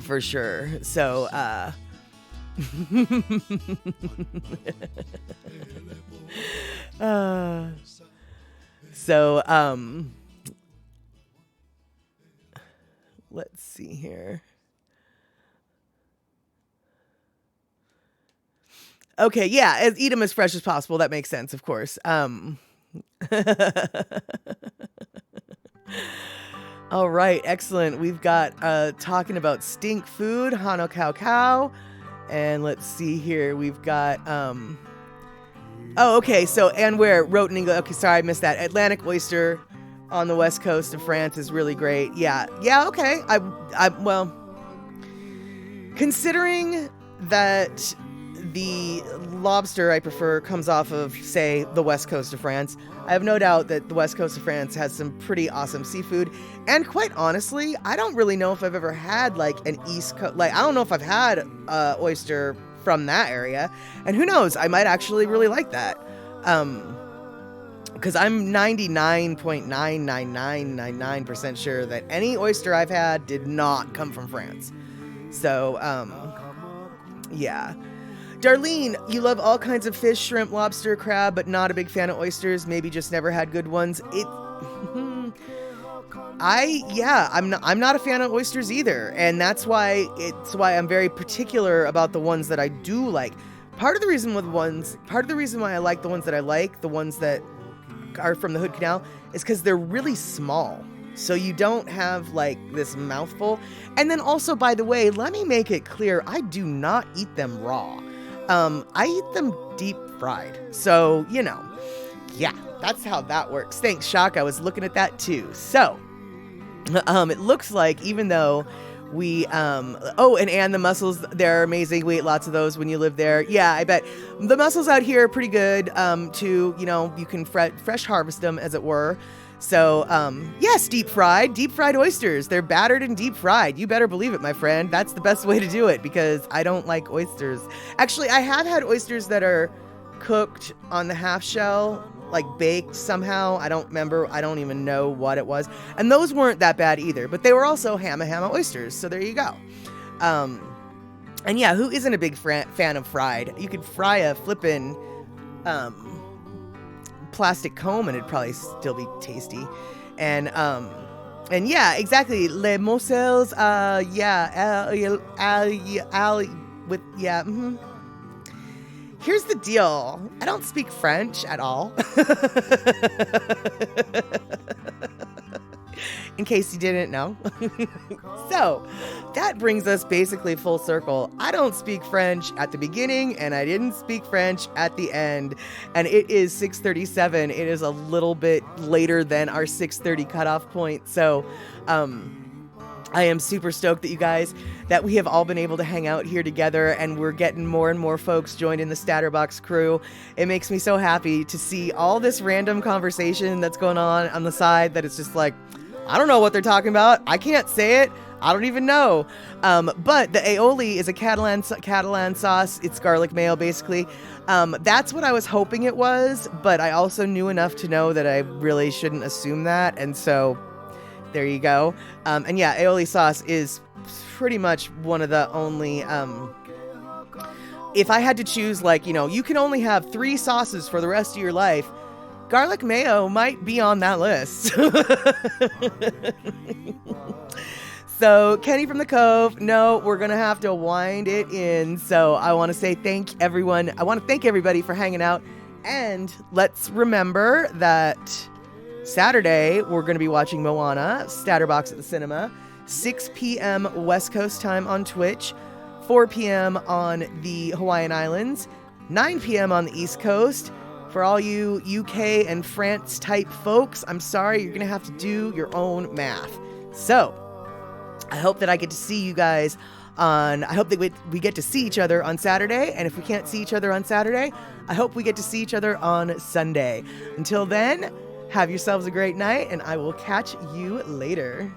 For sure. So, let's see here. Okay, yeah, eat them as fresh as possible. That makes sense, of course. All right, excellent. We've got talking about stink food, Hano Cow Cow. And let's see here. We've got oh, okay, so and where wrote in English. Okay, sorry, I missed that. Atlantic oyster on the west coast of France is really great. Yeah, okay. Well, considering that the lobster I prefer comes off of, say, the west coast of France, I have no doubt that the west coast of France has some pretty awesome seafood. And quite honestly, I don't really know if I've ever had like an East Coast, I don't know if I've had oyster from that area. And who knows, I might actually really like that. Because I'm 99.99999% sure that any oyster I've had did not come from France. So, yeah. Darlene, you love all kinds of fish, shrimp, lobster, crab, but not a big fan of oysters. Maybe just never had good ones. I'm not a fan of oysters either, and that's why I'm very particular about the ones that I do like. Part of the reason why I like the ones that I like, the ones that are from the Hood Canal, is because they're really small. So you don't have like this mouthful. And then also, by the way, let me make it clear, I do not eat them raw. I eat them deep fried. So, yeah, that's how that works. Thanks, Shock. I was looking at that too. So, it looks like even though we, and the mussels, they're amazing. We ate lots of those when you live there. Yeah, I bet the mussels out here are pretty good, too. You can fresh harvest them, as it were. So, yes, deep fried oysters. They're battered and deep fried. You better believe it, my friend. That's the best way to do it because I don't like oysters. Actually, I have had oysters that are cooked on the half shell, like baked somehow. I don't remember. I don't even know what it was. And those weren't that bad either, but they were also hamma oysters. So there you go. And yeah, who isn't a big fan of fried? You could fry a flippin', plastic comb and it'd probably still be tasty. And yeah, exactly. Les Moselles, Here's the deal. I don't speak French at all. In case you didn't know. So that brings us basically full circle. I don't speak French at the beginning and I didn't speak French at the end. And it is 6:37. It is a little bit later than our 6:30 cutoff point. So, I am super stoked that we have all been able to hang out here together and we're getting more and more folks joined in the Statterbox crew. It makes me so happy to see all this random conversation that's going on the side that it's just like, I don't know what they're talking about. I can't say it. I don't even know. But the aioli is a Catalan sauce. It's garlic mayo, basically. That's what I was hoping it was, but I also knew enough to know that I really shouldn't assume that. And so there you go. And yeah, aioli sauce is pretty much one of the only, if I had to choose, you can only have 3 sauces for the rest of your life, garlic mayo might be on that list. So Kenny from the Cove, no, we're going to have to wind it in. So I want to thank everybody for hanging out. And let's remember that Saturday, we're going to be watching Moana, Statterbox at the cinema, 6 p.m. West Coast time on Twitch, 4 p.m. on the Hawaiian Islands, 9 p.m. on the East Coast. For all you UK and France type folks, I'm sorry, you're going to have to do your own math. So I hope that I get to see you guys I hope that we get to see each other on Saturday. And if we can't see each other on Saturday, I hope we get to see each other on Sunday. Until then, have yourselves a great night, and I will catch you later.